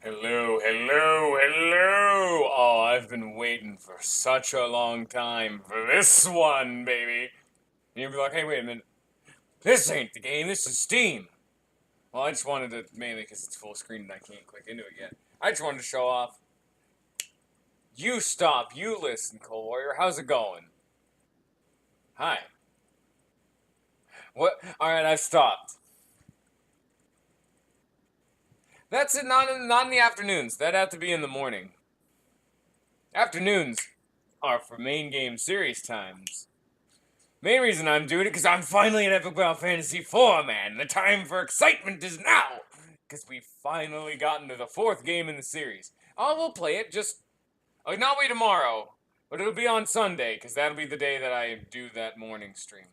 Hello, hello, hello! Oh, I've been waiting for such a long time for this one, baby. And you'll be like, hey, wait a minute. This ain't the game, this is Steam. Well, I just wanted to, mainly because it's full screen and I can't click into it yet. I just wanted to show off. You stop, you listen, Cold Warrior. How's it going? Hi. What? Alright, I've stopped. That's it, not in the afternoons. That'd have to be in the morning. Afternoons are for main game series times. Main reason I'm doing it because I'm finally in Epic Battle Fantasy 4, man. The time for excitement is now. Because we've finally gotten to the fourth game in the series. Oh, we'll play it, just... not wait tomorrow, but it'll be on Sunday, because that'll be the day that I do that morning stream.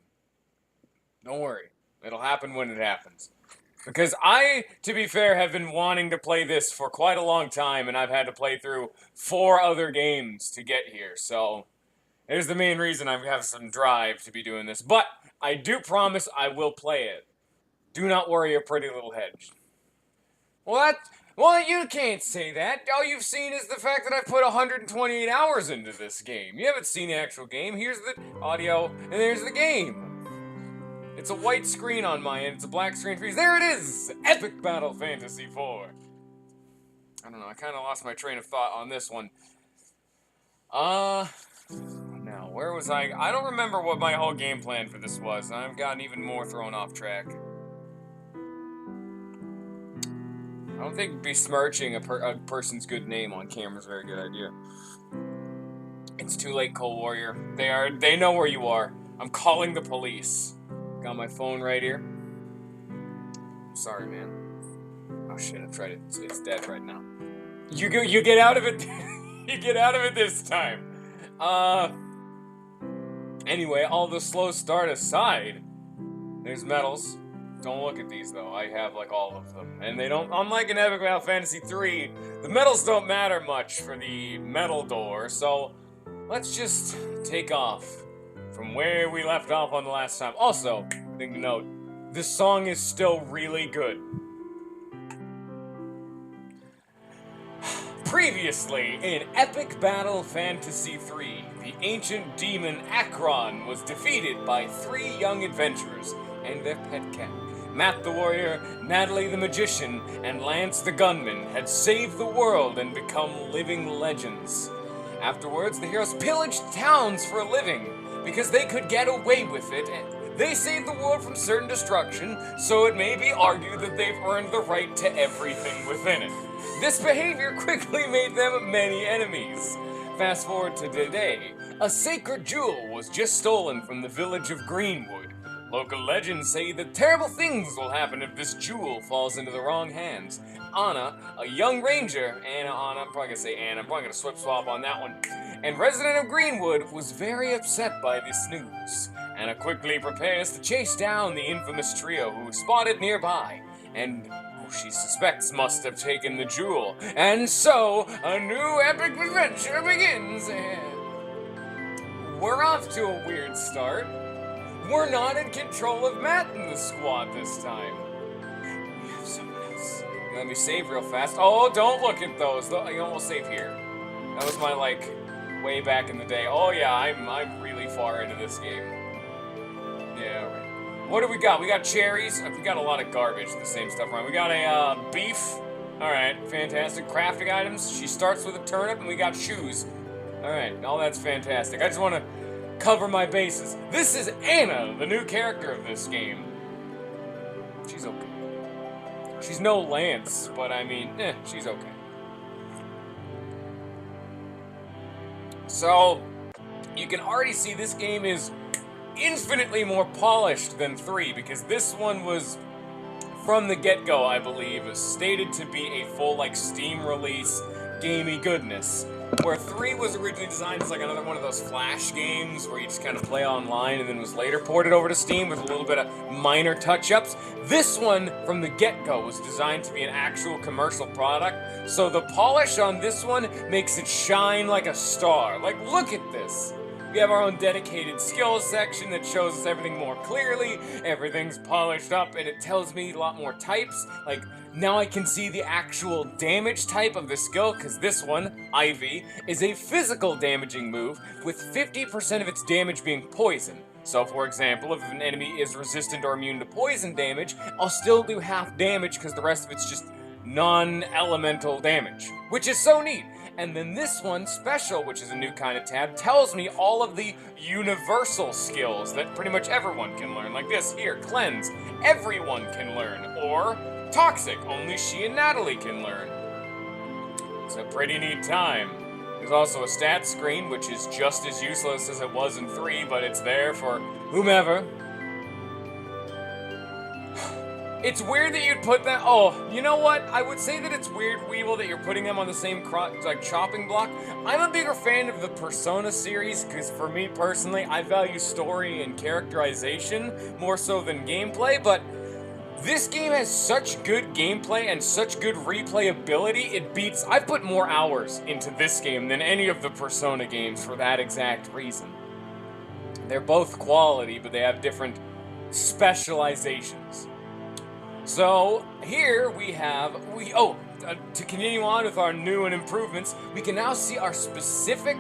Don't worry. It'll happen when it happens. Because I, to be fair, have been wanting to play this for quite a long time, and I've had to play through 4 other games to get here, so... There's the main reason I have some drive to be doing this. But I do promise I will play it. Do not worry, a pretty little hedge. What? Well, you can't say that. All you've seen is the fact that I've put 128 hours into this game. You haven't seen the actual game. Here's the audio, and there's the game. It's a white screen on my end. It's a black screen for you. There it is! Epic Battle Fantasy 4. I don't know. I kind of lost my train of thought on this one. Now, where was I? I don't remember what my whole game plan for this was. I've gotten even more thrown off track. I don't think besmirching a person's good name on camera is a very good idea. It's too late, Cold Warrior. They know where you are. I'm calling the police. Got my phone right here. Sorry, man. Oh shit, I've tried it. It's dead right now. You get out of it. You get out of it this time. Anyway, all the slow start aside, there's medals. Don't look at these, though. I have, like, all of them. And they don't... Unlike in Epic Battle Fantasy 3, the medals don't matter much for the medal door, so let's just take off from where we left off on the last time. Also, thing to note, this song is still really good. Previously, in Epic Battle Fantasy 3, the ancient demon Akron was defeated by 3 young adventurers and their pet cat. Matt the Warrior, Natalie the Magician, and Lance the Gunman had saved the world and become living legends. Afterwards, the heroes pillaged towns for a living because they could get away with it, and they saved the world from certain destruction, so it may be argued that they've earned the right to everything within it. This behavior quickly made them many enemies. Fast forward to today, a sacred jewel was just stolen from the village of Greenwood. Local legends say that terrible things will happen if this jewel falls into the wrong hands. Anna, a young ranger, I'm probably gonna say Anna, I'm probably gonna swap on that one, and resident of Greenwood was very upset by this news. Anna quickly prepares to chase down the infamous trio who spotted nearby, and who she suspects must have taken the jewel. And so, a new epic adventure begins, and we're off to a weird start. We're not in control of Matt in the squad this time. We have someone else. Let me save real fast. Oh, don't look at those. You almost save here. That was my, like, way back in the day. Oh yeah, I'm really far into this game. Yeah, alright. What do we got? We got cherries. We got a lot of garbage, the same stuff around. We got a beef. Alright, fantastic. Crafting items. She starts with a turnip, and we got shoes. Alright, all that's fantastic. I just want to cover my bases. This is Anna, the new character of this game. She's okay. She's no Lance, but I mean, she's okay. So, you can already see this game is infinitely more polished than 3, because this one was, from the get-go, I believe, stated to be a full, like, Steam release, gamey goodness. Where 3 was originally designed as like another one of those Flash games where you just kind of play online and then was later ported over to Steam with a little bit of minor touch-ups. This one, from the get-go, was designed to be an actual commercial product, so the polish on this one makes it shine like a star. Like, look at this. We have our own dedicated skills section that shows us everything more clearly. Everything's polished up, and it tells me a lot more types. Like, now I can see the actual damage type of the skill, because this one, Ivy, is a physical damaging move, with 50% of its damage being poison. So, for example, if an enemy is resistant or immune to poison damage, I'll still do half damage because the rest of it's just non-elemental damage, which is so neat. And then this one, Special, which is a new kind of tab, tells me all of the universal skills that pretty much everyone can learn. Like this, here, Cleanse, everyone can learn. Or Toxic, only she and Natalie can learn. It's a pretty neat time. There's also a stats screen, which is just as useless as it was in 3, but it's there for whomever. It's weird that you'd put that. Oh, you know what? I would say that it's weird, Weevil, that you're putting them on the same chopping block. I'm a bigger fan of the Persona series because, for me personally, I value story and characterization more so than gameplay. But this game has such good gameplay and such good replayability. It beats. I've put more hours into this game than any of the Persona games for that exact reason. They're both quality, but they have different specializations. So, here we have, to continue on with our new and improvements, we can now see our specific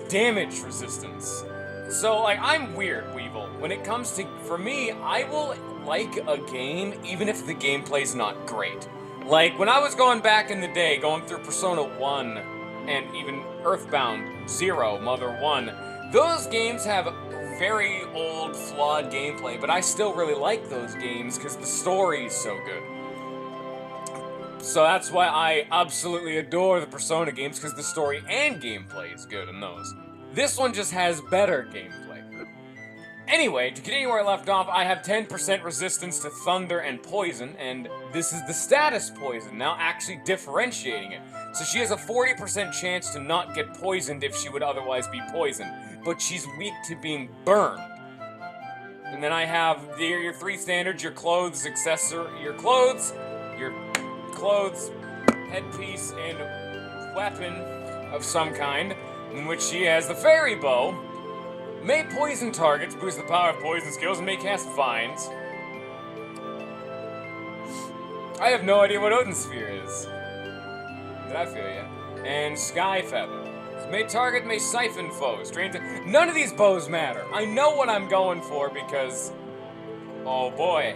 damage resistance. So, like, I'm weird, Weevil. When it comes to, for me, I will like a game even if the gameplay's not great. Like, when I was going back in the day, going through Persona 1, and even Earthbound 0, Mother 1, those games have very old, flawed gameplay, but I still really like those games because the story's so good. So that's why I absolutely adore the Persona games, because the story and gameplay is good in those. This one just has better gameplay. Anyway, to continue where I left off, I have 10% resistance to thunder and poison, and this is the status poison, now actually differentiating it. So she has a 40% chance to not get poisoned if she would otherwise be poisoned, but she's weak to being burned. And then I have your 3 standards, your clothes, headpiece, and weapon of some kind, in which she has the fairy bow. May poison targets, boost the power of poison skills, and may cast vines. I have no idea what Odin Sphere is. Did I feel ya? And Sky Feather. May target, may siphon foes. None of these bows matter. I know what I'm going for because... Oh boy.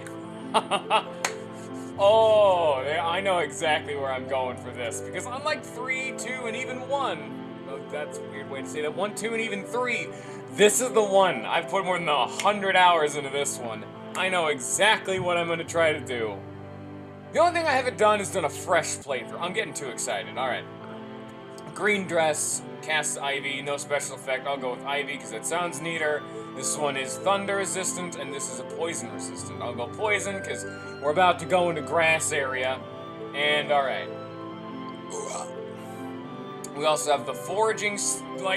Oh, I know exactly where I'm going for this. Because unlike 3, 2, and even 1... Oh, that's a weird way to say that. 1, 2, and even 3... This is the one. I've put more than 100 hours into this one. I know exactly what I'm going to try to do. The only thing I haven't done is done a fresh playthrough. I'm getting too excited. Alright. Green dress, cast Ivy, no special effect. I'll go with Ivy because that sounds neater. This one is thunder resistant, and this is a poison resistant. I'll go poison because we're about to go into grass area. And alright. We also have the foraging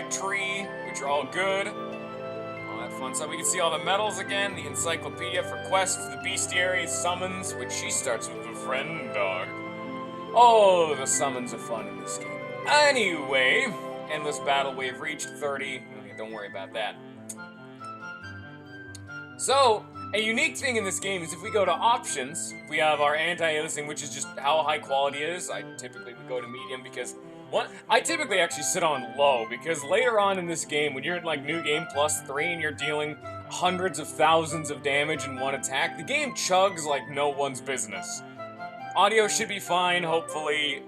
tree, which are all good. All that fun stuff. We can see all the medals again, the encyclopedia for quests, the bestiary summons, which she starts with the friend dog. Oh, the summons are fun in this game. Anyway, endless battle wave reached 30. Okay, don't worry about that. So, a unique thing in this game is if we go to options, we have our anti-aliasing, which is just how high quality it is. I typically would go to medium because I typically actually sit on low, because later on in this game, when you're in like New Game Plus 3 and you're dealing hundreds of thousands of damage in one attack, the game chugs like no one's business. Audio should be fine, hopefully.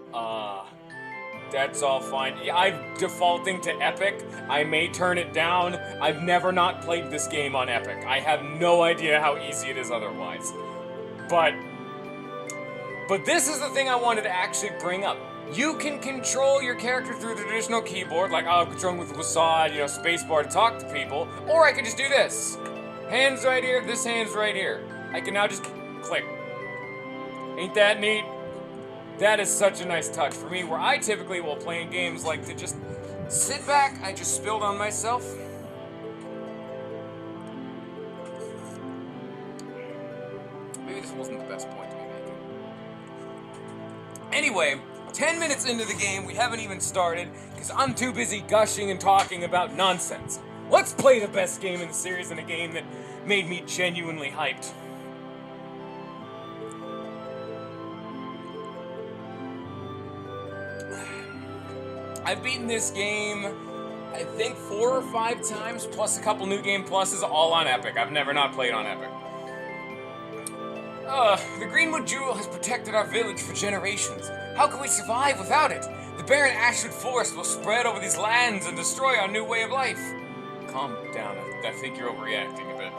That's all fine. Yeah, I'm defaulting to Epic. I may turn it down. I've never not played this game on Epic. I have no idea how easy it is otherwise. But this is the thing I wanted to actually bring up. You can control your character through the traditional keyboard, like I'll control with WASD, spacebar to talk to people, or I could just do this. Hands right here, this hand's right here. I can now just click. Ain't that neat? That is such a nice touch for me, where I typically, while playing games, like to just sit back. I just spilled on myself. Maybe this wasn't the best point to be making. Anyway, 10 minutes into the game, we haven't even started, because I'm too busy gushing and talking about nonsense. Let's play the best game in the series and a game that made me genuinely hyped. I've beaten this game, I think 4 or 5 times, plus a couple new game pluses, all on Epic. I've never not played on Epic. The Greenwood Jewel has protected our village for generations. How can we survive without it? The barren Ashwood Forest will spread over these lands and destroy our new way of life. Calm down, I think you're overreacting a bit.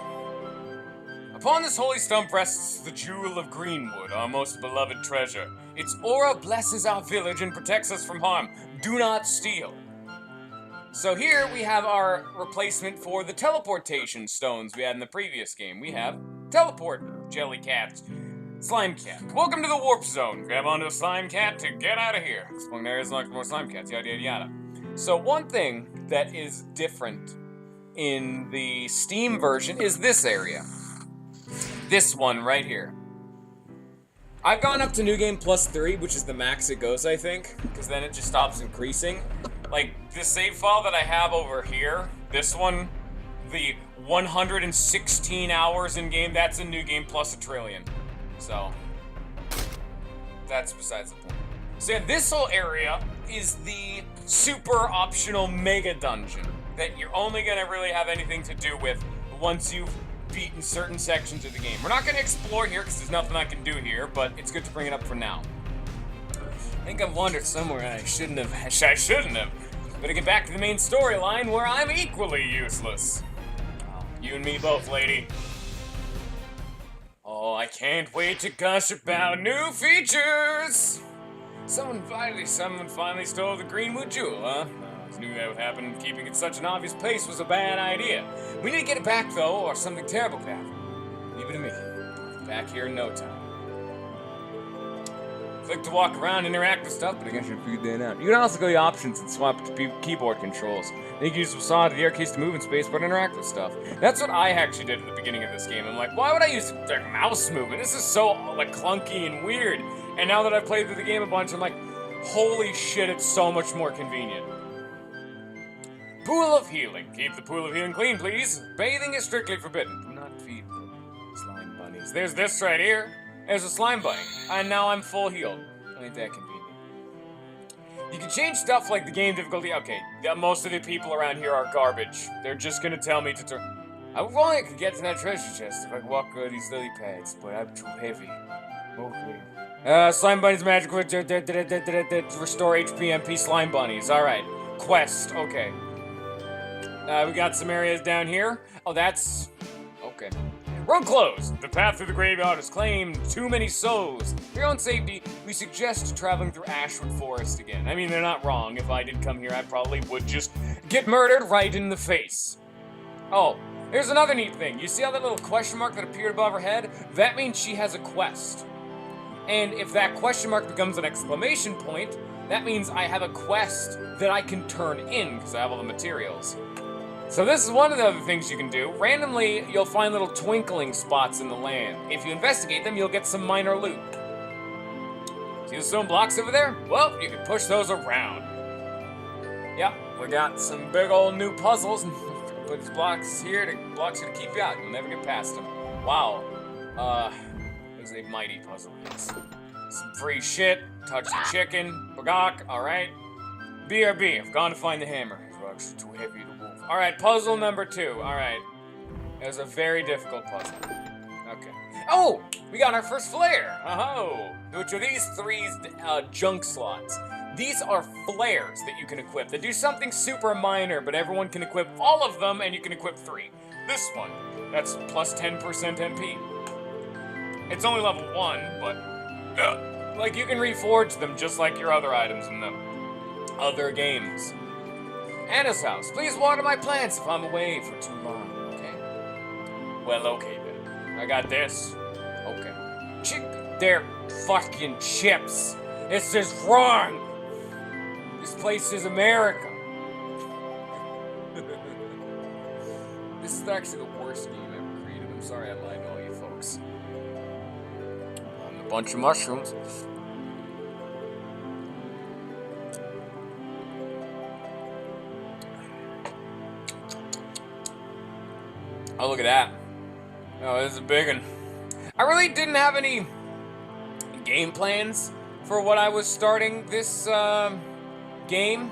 Upon this holy stump rests the Jewel of Greenwood, our most beloved treasure. Its aura blesses our village and protects us from harm. Do not steal. So here we have our replacement for the teleportation stones we had in the previous game. We have teleport jelly cat, slime cat. Welcome to the warp zone. Grab onto a slime cat to get out of here. Exploring areas like more slime cats, yada yada yada. So one thing that is different in the Steam version is this area. This one right here. I've gone up to New Game Plus 3, which is the max it goes, I think, because then it just stops increasing. Like, this save file that I have over here, this one, the 116 hours in game, that's a New Game Plus a trillion. So, that's besides the point. So yeah, this whole area is the super optional mega dungeon that you're only gonna really have anything to do with once you've beaten certain sections of the game. We're not gonna explore here because there's nothing I can do here, but it's good to bring it up for now. I think I've wandered somewhere I shouldn't have. Better get back to the main storyline where I'm equally useless. Oh, you and me both, lady. Oh, I can't wait to gush about new features! Someone finally stole the Greenwood Jewel, huh? I knew that would happen. Keeping it such an obvious place was a bad idea. We need to get it back, though, or something terrible could happen. Leave it to me. I'll be back here in no time. Click to walk around, interact with stuff, but I guess you figure that out. You can also go to the options and swap to keyboard controls. Then you can use the saw to the arcade to move in space, but interact with stuff. That's what I actually did at the beginning of this game. I'm like, why would I use the mouse movement? This is so like clunky and weird. And now that I've played through the game a bunch, I'm like, holy shit, it's so much more convenient. Pool of Healing. Keep the Pool of Healing clean, please. Bathing is strictly forbidden. Do not feed the slime bunnies. There's this right here. There's a slime bunny. And now I'm full healed. Ain't that convenient. You can change stuff like the game difficulty. Okay, most of the people around here are garbage. They're just gonna tell me to turn. I only could get to that treasure chest if I could walk these lily pads, but I'm too heavy. Okay. Slime bunnies magic. Restore HP MP slime bunnies. Alright. Quest. Okay. We got some areas down here. Oh, that's... okay. Road closed. The path through the graveyard has claimed too many souls. For your own safety, we suggest traveling through Ashwood Forest again. I mean, they're not wrong. If I did come here, I probably would just get murdered right in the face. Oh, here's another neat thing. You see how that little question mark that appeared above her head? That means she has a quest. And if that question mark becomes an exclamation point, that means I have a quest that I can turn in because I have all the materials. So this is one of the other things you can do. Randomly, you'll find little twinkling spots in the land. If you investigate them, you'll get some minor loot. See the stone blocks over there? Well, you can push those around. Yep, we got some big old new puzzles. Put these blocks here to keep you out. You'll never get past them. Wow. It was a mighty puzzle. Some free shit. Touch the chicken. Bagok. Alright. BRB. I've gone to find the hammer. It's actually too heavy to move. Alright, puzzle number 2. Alright. It was a very difficult puzzle. Okay. Oh! We got our first flare! Oh! Which are these 3 junk slots. These are flares that you can equip. They do something super minor, but everyone can equip all of them, and you can equip 3. This one, that's plus 10% MP. It's only level 1, but... like, you can reforge them just like your other items in the other games. Anna's house. Please water my plants if I'm away for too long, okay? Well, okay then. I got this. Okay. They're fucking chips. This is wrong. This place is America. This is actually the worst game ever created. I'm sorry I lied to all you folks. A bunch of mushrooms. Oh, look at that. Oh, this is a big one. I really didn't have any game plans for what I was starting this game.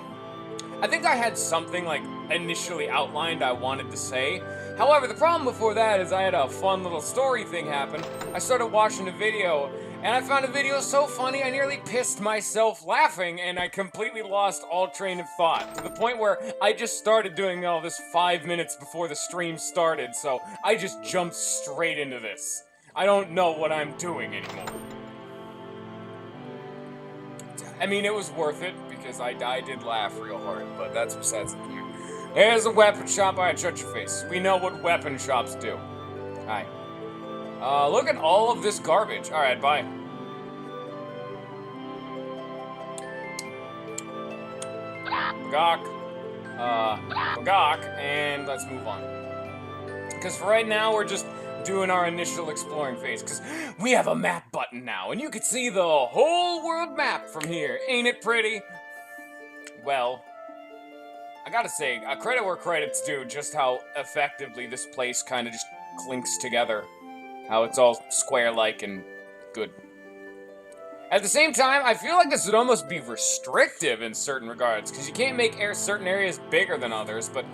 I think I had something like initially outlined I wanted to say. However, the problem before that is I had a fun little story thing happen. I started watching a video, and I found a video so funny I nearly pissed myself laughing, and I completely lost all train of thought, to the point where I just started doing all this 5 minutes before the stream started, so I just jumped straight into this. I don't know what I'm doing anymore. I mean, it was worth it, because I did laugh real hard, but that's besides the point. There's a weapon shop. Alright, shut your face. We know what weapon shops do. Alright. Look at all of this garbage. Alright, bye. Bagok, and let's move on. Because for right now, we're just doing our initial exploring phase, because we have a map button now, and you can see the whole world map from here. Ain't it pretty? Well, I gotta say, credit where credit's due, just how effectively this place kind of just clinks together. How it's all square-like and good. At the same time, I feel like this would almost be restrictive in certain regards, because you can't make certain areas bigger than others, but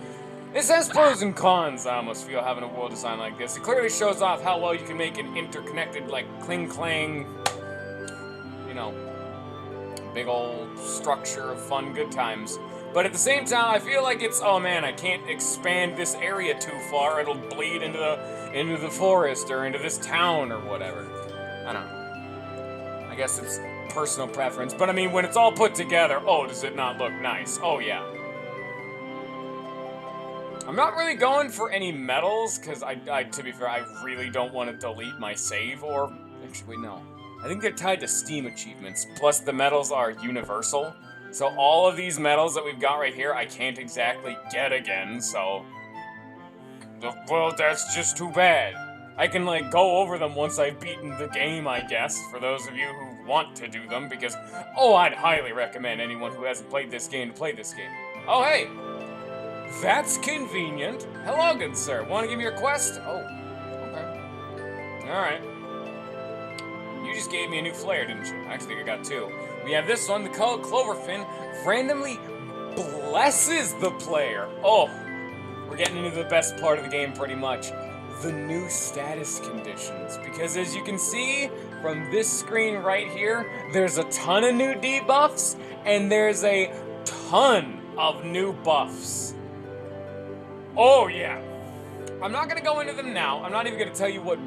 this has pros and cons, I almost feel, having a world design like this. It clearly shows off how well you can make an interconnected, like, cling-clang, you know, big old structure of fun good times. But at the same time, I feel like it's, oh man, I can't expand this area too far. It'll bleed into the forest or into this town or whatever. I don't know. I guess it's personal preference. But I mean, when it's all put together, oh, does it not look nice? Oh yeah. I'm not really going for any medals, because to be fair, I really don't want to delete my save, or, actually, no. I think they're tied to Steam achievements, plus the medals are universal. So all of these medals that we've got right here, I can't exactly get again, so... Well, that's just too bad. I can, like, go over them once I've beaten the game, I guess, for those of you who want to do them, because, oh, I'd highly recommend anyone who hasn't played this game to play this game. Oh, hey! That's convenient. Hello, good sir. Want to give me your quest? Oh, okay. Alright. You just gave me a new flare, didn't you? Actually, I got two. We have this one, the colored Cloverfin, randomly blesses the player. Oh, we're getting into the best part of the game pretty much. The new status conditions. Because as you can see from this screen right here, there's a ton of new debuffs, and there's a ton of new buffs. Oh yeah. I'm not gonna go into them now. I'm not even gonna tell you what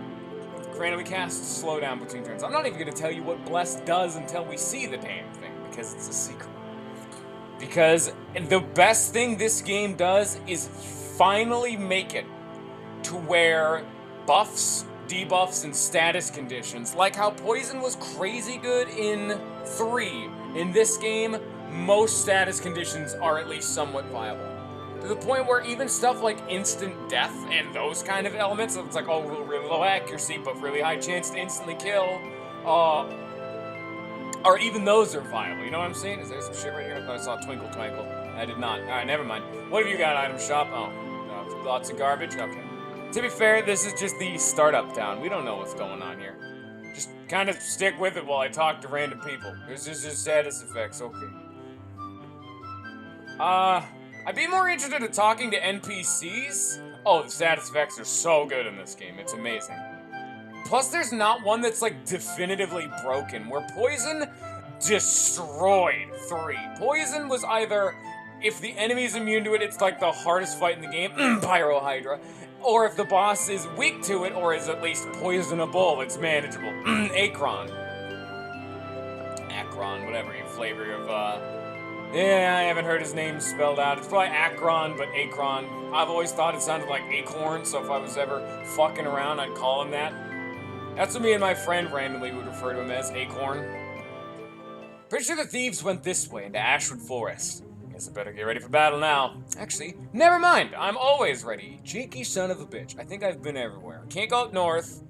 randomly cast slow down between turns. I'm not even gonna tell you what Bless does until we see the damn thing, because it's a secret. Because the best thing this game does is finally make it to where buffs, debuffs, and status conditions, like how Poison was crazy good in 3, in this game, most status conditions are at least somewhat viable. To the point where even stuff like instant death and those kind of elements, it's like, oh, really low accuracy, but really high chance to instantly kill, or even those are viable, you know what I'm saying? Is there some shit right here? I thought I saw Twinkle Twinkle. I did not. Alright, never mind. What have you got, item shop? Oh, lots of garbage? Okay. To be fair, this is just the startup town. We don't know what's going on here. Just kind of stick with it while I talk to random people. This is just status effects, okay. I'd be more interested in talking to NPCs. Oh, the status effects are so good in this game. It's amazing. Plus, there's not one that's, like, definitively broken, where Poison destroyed 3. Poison was either, if the enemy's immune to it, it's, like, the hardest fight in the game, Pyrohydra, or if the boss is weak to it, or is at least poisonable, it's manageable, Akron. Akron, whatever your flavor of, yeah, I haven't heard his name spelled out. It's probably Akron, but Akron. I've always thought it sounded like Acorn, so if I was ever fucking around, I'd call him that. That's what me and my friend randomly would refer to him as, Acorn. Pretty sure the thieves went this way, into Ashwood Forest. Guess I better get ready for battle now. Actually, never mind. I'm always ready. Cheeky son of a bitch. I think I've been everywhere. Can't go up north.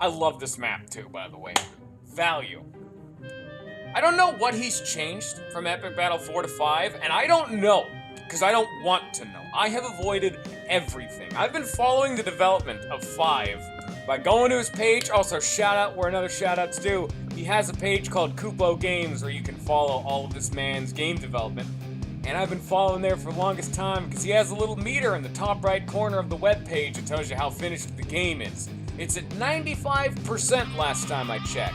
I love this map, too, by the way. Value. I don't know what he's changed from Epic Battle 4 to 5, and I don't know because I don't want to know. I have avoided everything. I've been following the development of 5 by going to his page. Also, shout out where another shout out's due. He has a page called Kupo Games where you can follow all of this man's game development. And I've been following there for the longest time because he has a little meter in the top right corner of the web page that tells you how finished the game is. It's at 95% last time I checked.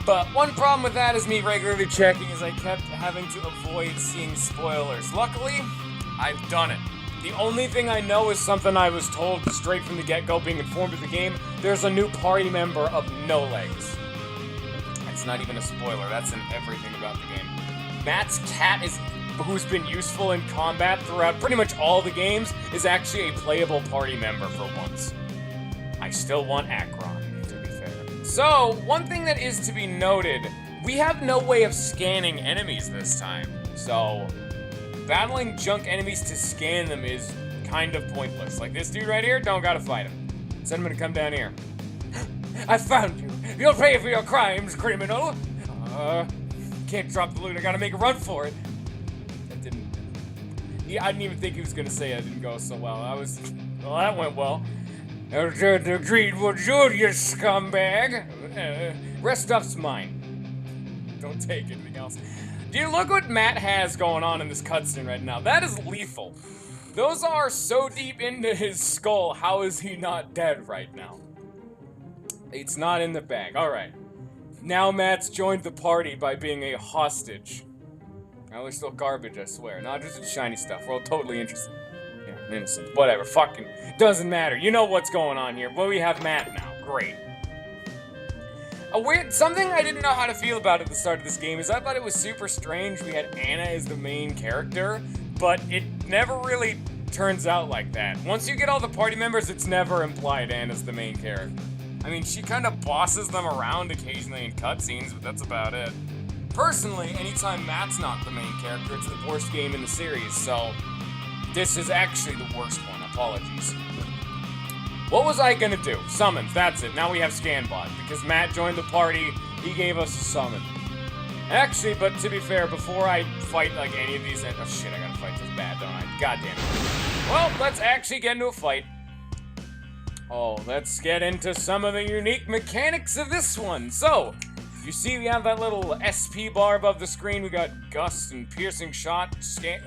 But one problem with that is me regularly checking is I kept having to avoid seeing spoilers. Luckily, I've done it. The only thing I know is something I was told straight from the get-go, being informed of the game. There's a new party member of No Legs. That's not even a spoiler. That's in everything about the game. Matt's cat, who's been useful in combat throughout pretty much all the games, is actually a playable party member for once. I still want Akron, to be fair. So, one thing that is to be noted, we have no way of scanning enemies this time. So, battling junk enemies to scan them is kind of pointless. Like this dude right here, don't gotta fight him. Send him to come down here. I found you. You'll pay for your crimes, criminal. Can't drop the loot. I gotta make a run for it. That didn't. Yeah, I didn't even think he was gonna say it didn't go so well. Well, that went well. Agreed, would you scumbag? Rest stuff's mine. Don't take anything else. Dude, look what Matt has going on in this cutscene right now. That is lethal. Those are so deep into his skull. How is he not dead right now? It's not in the bag. All right. Now Matt's joined the party by being a hostage. Now we're still garbage, I swear. Not just the shiny stuff. We're all totally interested. Yeah, innocent. Whatever. Fucking doesn't matter. You know what's going on here. But we have Matt now. Great. Something I didn't know how to feel about at the start of this game is I thought it was super strange we had Anna as the main character, but it never really turns out like that. Once you get all the party members, it's never implied Anna's the main character. I mean, she kind of bosses them around occasionally in cutscenes, but that's about it. Personally, anytime Matt's not the main character, it's the worst game in the series, so this is actually the worst one. Apologies. What was I gonna do? Summons, that's it. Now we have Scanbot. Because Matt joined the party, he gave us a summon. Actually, but to be fair, before I fight like any of these... Oh shit, I gotta fight this bad, don't I? God damn it. Well, let's actually get into a fight. Oh, let's get into some of the unique mechanics of this one. So, you see we have that little SP bar above the screen. We got Gust and Piercing Shot.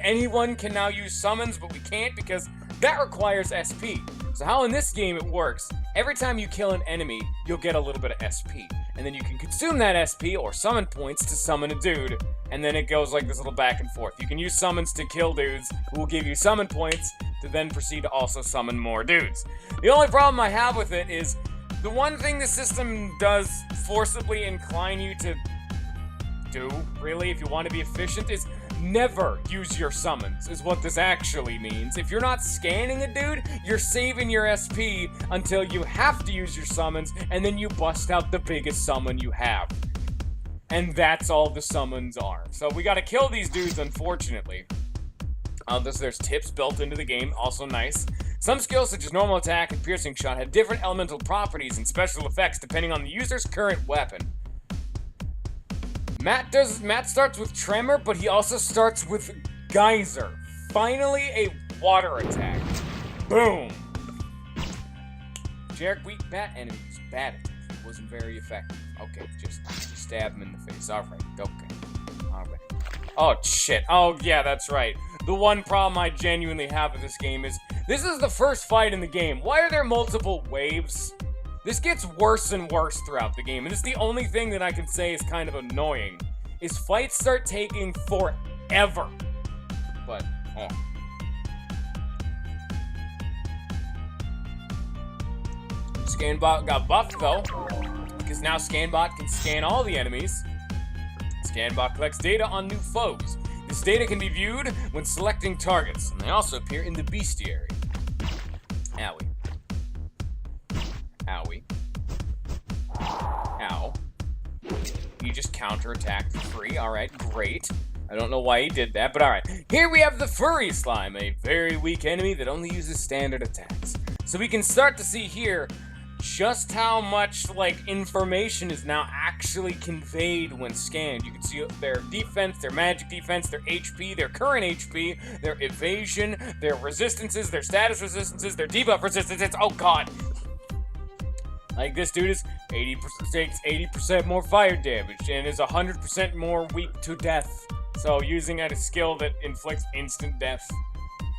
Anyone can now use summons, but we can't because that requires SP. So how in this game it works, every time you kill an enemy, you'll get a little bit of SP. And then you can consume that SP or summon points to summon a dude. And then it goes like this little back and forth. You can use summons to kill dudes who will give you summon points to then proceed to also summon more dudes. The only problem I have with it is the one thing the system does forcibly incline you to do, really, if you want to be efficient, is never use your summons, is what this actually means. If you're not scanning a dude, you're saving your SP until you have to use your summons, and then you bust out the biggest summon you have. And that's all the summons are. So we gotta kill these dudes, unfortunately. There's tips built into the game, also nice. Some skills, such as normal attack and piercing shot, have different elemental properties and special effects depending on the user's current weapon. Matt starts with Tremor, but he also starts with Geyser. Finally, a water attack. Boom! Jarek weak bat enemies. Bad attack. Wasn't very effective. Okay, just stab him in the face. Alright, okay. Alright. Oh, shit. Oh, yeah, that's right. The one problem I genuinely have with this game is, this is the first fight in the game. Why are there multiple waves? This gets worse and worse throughout the game, and this is the only thing that I can say is kind of annoying, is fights start taking forever. But, oh. Scanbot got buffed, though, because now Scanbot can scan all the enemies. Scanbot collects data on new foes. This data can be viewed when selecting targets, and they also appear in the bestiary. Owie. Owie. Ow. You just counterattack for free. Alright, great. I don't know why he did that, but alright. Here we have the Furry Slime, a very weak enemy that only uses standard attacks. So we can start to see here, just how much, like, information is now actually conveyed when scanned. You can see their defense, their magic defense, their HP, their current HP, their evasion, their resistances, their status resistances, their debuff resistances. Oh god! Like, this dude is 80% more fire damage and is 100% more weak to death. So, using a skill that inflicts instant death.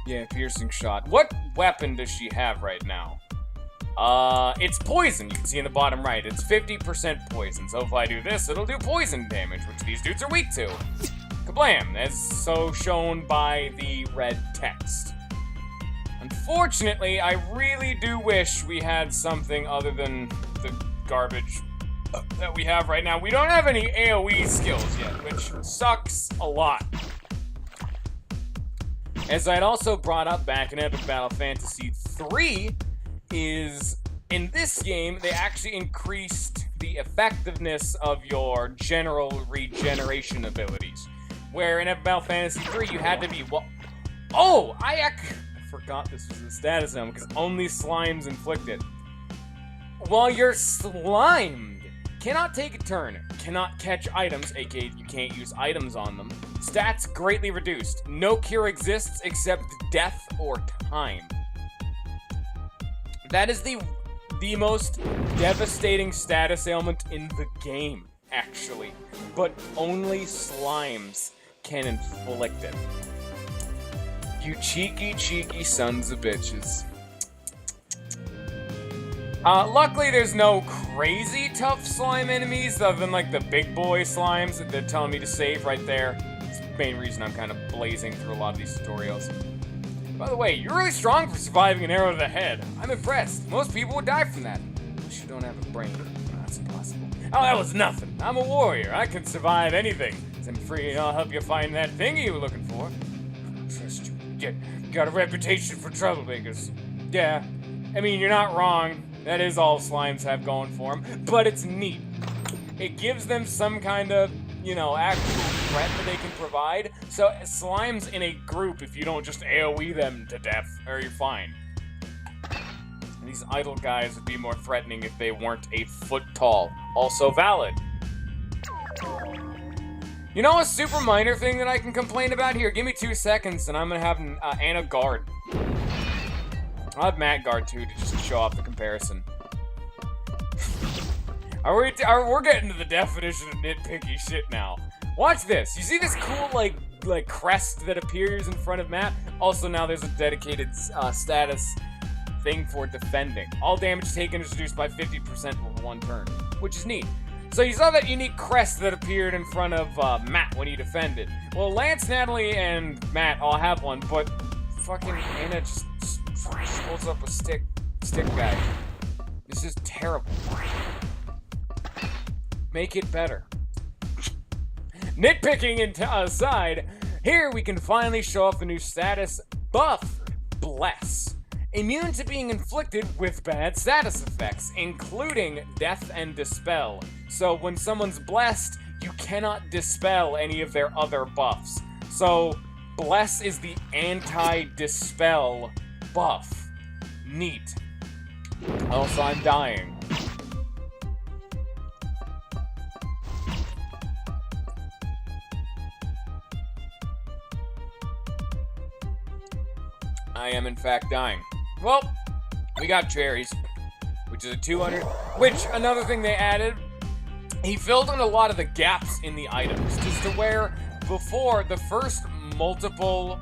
Yeah, piercing shot. What weapon does she have right now? It's poison. You can see in the bottom right. It's 50% poison. So if I do this, it'll do poison damage, which these dudes are weak to. Kablam! As so shown by the red text. Unfortunately, I really do wish we had something other than the garbage that we have right now. We don't have any AoE skills yet, which sucks a lot. As I'd also brought up back in Epic Battle Fantasy 3, is in this game, they actually increased the effectiveness of your general regeneration abilities. Where in Epic Battle Fantasy 3, you had to be... Oh! I forgot this was a status now, because only slimes inflict it. While you're slimed, cannot take a turn, cannot catch items, aka you can't use items on them. Stats greatly reduced. No cure exists except death or time. That is the most devastating status ailment in the game, actually. But only slimes can inflict it. You cheeky, cheeky sons of bitches. Luckily, there's no crazy tough slime enemies other than, like, the big boy slimes that they're telling me to save right there. It's the main reason I'm kind of blazing through a lot of these tutorials. By the way, you're really strong for surviving an arrow to the head. I'm impressed. Most people would die from that. Unless you don't have a brain. That's impossible. Oh, that was nothing. I'm a warrior. I can survive anything. I'm free and I'll help you find that thing you were looking for. I don't trust you. You got a reputation for troublemakers. Yeah, I mean, you're not wrong. That is all slimes have going for them. But it's neat. It gives them some kind of, you know, actual threat that they can provide. So slimes in a group, if you don't just AoE them to death, or you're fine. These idle guys would be more threatening if they weren't 8 foot tall. Also valid. You know a super minor thing that I can complain about? Here, give me 2 seconds and I'm gonna have Anna guard. I'll have Matt guard too to just show off the comparison. We're getting to the definition of nitpicky shit now. Watch this. You see this cool, like crest that appears in front of Matt? Also, now there's a dedicated status thing for defending. All damage taken is reduced by 50% over 1 turn, which is neat. So you saw that unique crest that appeared in front of Matt when he defended. Well, Lance, Natalie, and Matt all have one, but fucking Anna just holds up a stick guy. This is terrible. Make it better. Nitpicking aside, here we can finally show off the new status buff, Bless. Immune to being inflicted with bad status effects, including Death and Dispel. So when someone's blessed, you cannot dispel any of their other buffs. So Bless is the anti-dispel buff. Neat. Also, I'm dying. I am in fact dying. Well, we got cherries, which is a 200. Which, another thing they added, he filled in a lot of the gaps in the items, just to where before the first multiple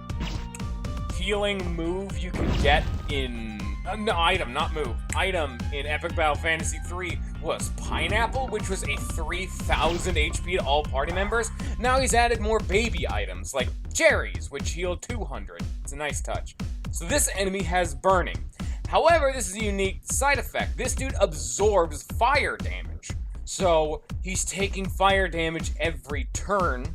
healing move you could get in item in Epic Battle Fantasy 3 was Pineapple, which was a 3,000 HP to all party members. Now he's added more baby items like cherries, which heal 200. It's a nice touch. So this enemy has burning. However, this is a unique side effect. This dude absorbs fire damage. So he's taking fire damage every turn,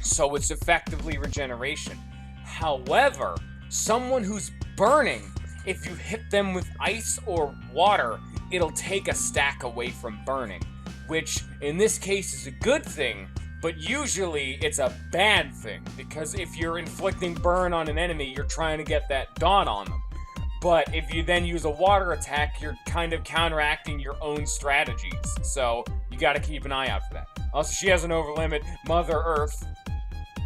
so it's effectively regeneration. However, someone who's burning, if you hit them with ice or water, it'll take a stack away from burning, which in this case is a good thing, but usually it's a bad thing, because if you're inflicting burn on an enemy, you're trying to get that dot on them. but if you then use a water attack, you're kind of counteracting your own strategies. So you gotta keep an eye out for that. Also, she has an over limit, Mother Earth.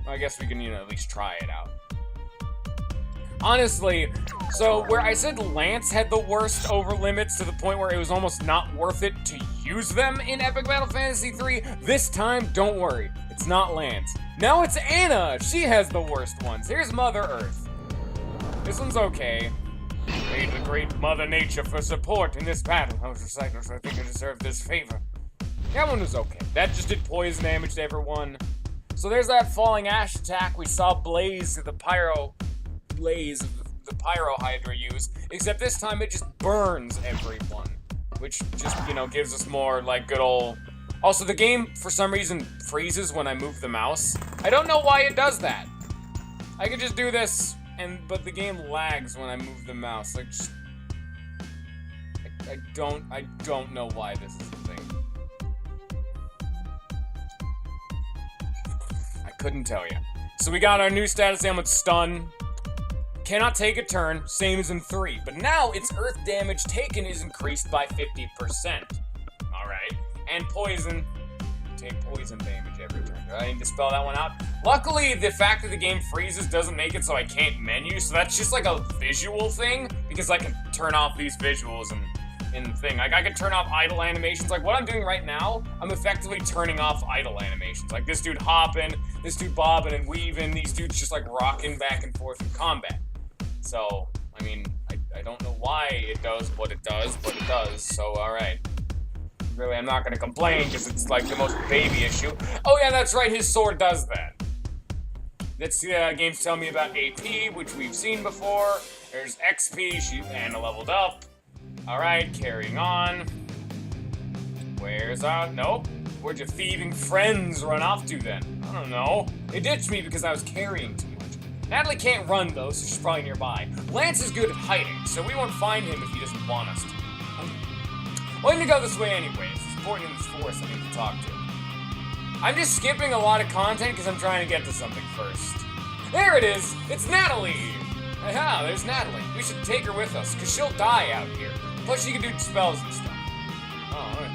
I guess we can, at least try it out. Honestly, so where I said Lance had the worst over limits to the point where it was almost not worth it to use them in Epic Battle Fantasy 3, this time, don't worry, it's not Lance. Now it's Anna! She has the worst ones. Here's Mother Earth. This one's okay. Made the great Mother Nature for support in this battle. I was reciting, so I think I deserve this favor. That one was okay. That just did poison damage to everyone. So there's that Falling Ash attack we saw Blaze, the Pyro Hydra use, except this time it just burns everyone, which just, gives us more, good old... Also, the game, for some reason, freezes when I move the mouse. I don't know why it does that. I could just do this, but the game lags when I move the mouse. I don't know why this is a thing. I couldn't tell you. So we got our new status ailment, Stun. Cannot take a turn, same as in 3, but now its earth damage taken is increased by 50%. Alright. And poison. Take poison damage every turn. Do I need to spell that one out? Luckily, the fact that the game freezes doesn't make it so I can't menu, so that's just like a visual thing, because I can turn off these visuals in the thing. I can turn off idle animations. Like what I'm doing right now, I'm effectively turning off idle animations. Like this dude hopping, this dude bobbing and weaving, these dudes just like rocking back and forth in combat. So, I don't know why it does what it does, but it does, so alright. Really, I'm not gonna complain, because it's like the most baby issue. Oh yeah, that's right, his sword does that. This game's telling me about AP, which we've seen before. There's XP, Anna leveled up. Alright, carrying on. Where's our... Nope. Where'd your thieving friends run off to then? I don't know. They ditched me because I was carrying too much. Natalie can't run though, so she's probably nearby. Lance is good at hiding, so we won't find him if he doesn't want us to. Well, I need to go this way anyways. There's important in this forest I need to talk to. I'm just skipping a lot of content because I'm trying to get to something first. There it is! It's Natalie! Aha, there's Natalie. We should take her with us, because she'll die out here. Plus she can do spells and stuff. Oh, alright.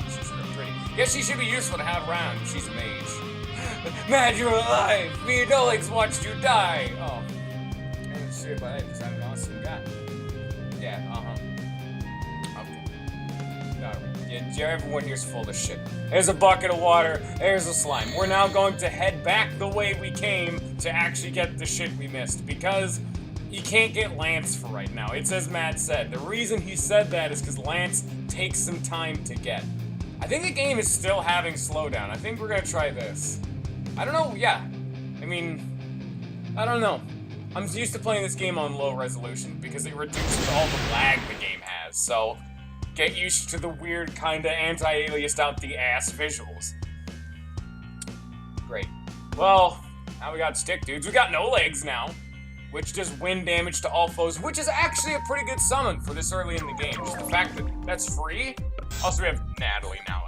She's real pretty. Guess she should be useful to have around if she's a mage. Mad, you're alive! Me and Nolegs watched you die! Oh. And shit, but hey, I'm an awesome guy. Yeah, Okay. Alright. Yeah, everyone here's full of shit. There's a bucket of water, there's a slime. We're now going to head back the way we came to actually get the shit we missed, because you can't get Lance for right now. It's as Matt said. The reason he said that is because Lance takes some time to get. I think the game is still having slowdown. I think we're gonna try this. I don't know, yeah. I don't know. I'm used to playing this game on low resolution because it reduces all the lag the game has, so get used to the weird kinda anti-aliased out the ass visuals. Great. Well, now we got stick dudes. We got no legs now, which does wind damage to all foes, which is actually a pretty good summon for this early in the game. Just the fact that that's free. Also, we have Natalie now.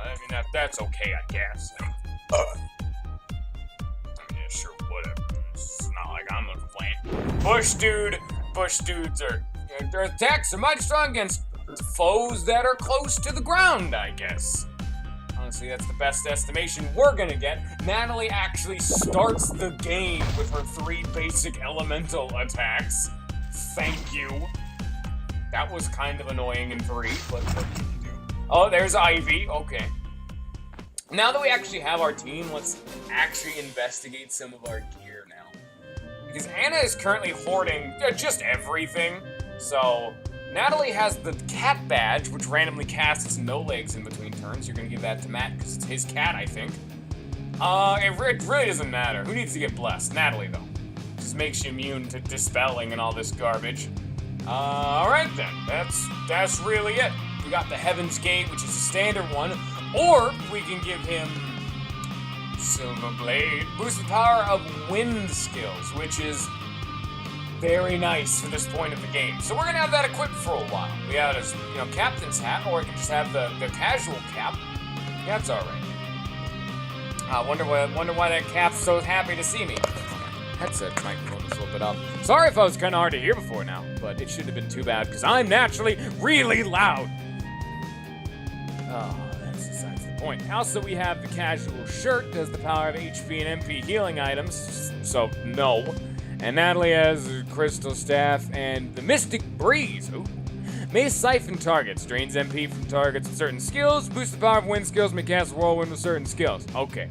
That's okay, I guess. Yeah, sure, whatever. It's not like I'm gonna complain. Bush dudes their attacks are mighty strong against foes that are close to the ground, I guess. Honestly, that's the best estimation we're gonna get. Natalie actually starts the game with her 3 basic elemental attacks. Thank you. That was kind of annoying in 3, but what can you do? Oh, there's Ivy. Okay. Now that we actually have our team, let's actually investigate some of our gear now. Because Anna is currently hoarding just everything. So, Natalie has the cat badge, which randomly casts no legs in between turns. You're gonna give that to Matt because it's his cat, I think. It really doesn't matter. Who needs to get blessed? Natalie, though. Just makes you immune to dispelling and all this garbage. Alright then. That's really it. We got the Heaven's Gate, which is a standard one. Or we can give him Silver Blade. Boost the power of wind skills, which is very nice for this point of the game. So we're gonna have that equipped for a while. We have his, captain's hat, or we can just have the casual cap. That's alright. I wonder why that cap's so happy to see me. That's a microphone that's a little it up. Sorry if I was kind of hard to hear before now, but it shouldn't have been too bad because I'm naturally really loud. Oh, that's besides the point. Also, we have the casual shirt, does the power of HP and MP healing items, so no. And Natalie has a crystal staff and the Mystic Breeze. Ooh. May siphon targets, drains MP from targets with certain skills, boosts the power of wind skills, may cast whirlwind with certain skills. Okay.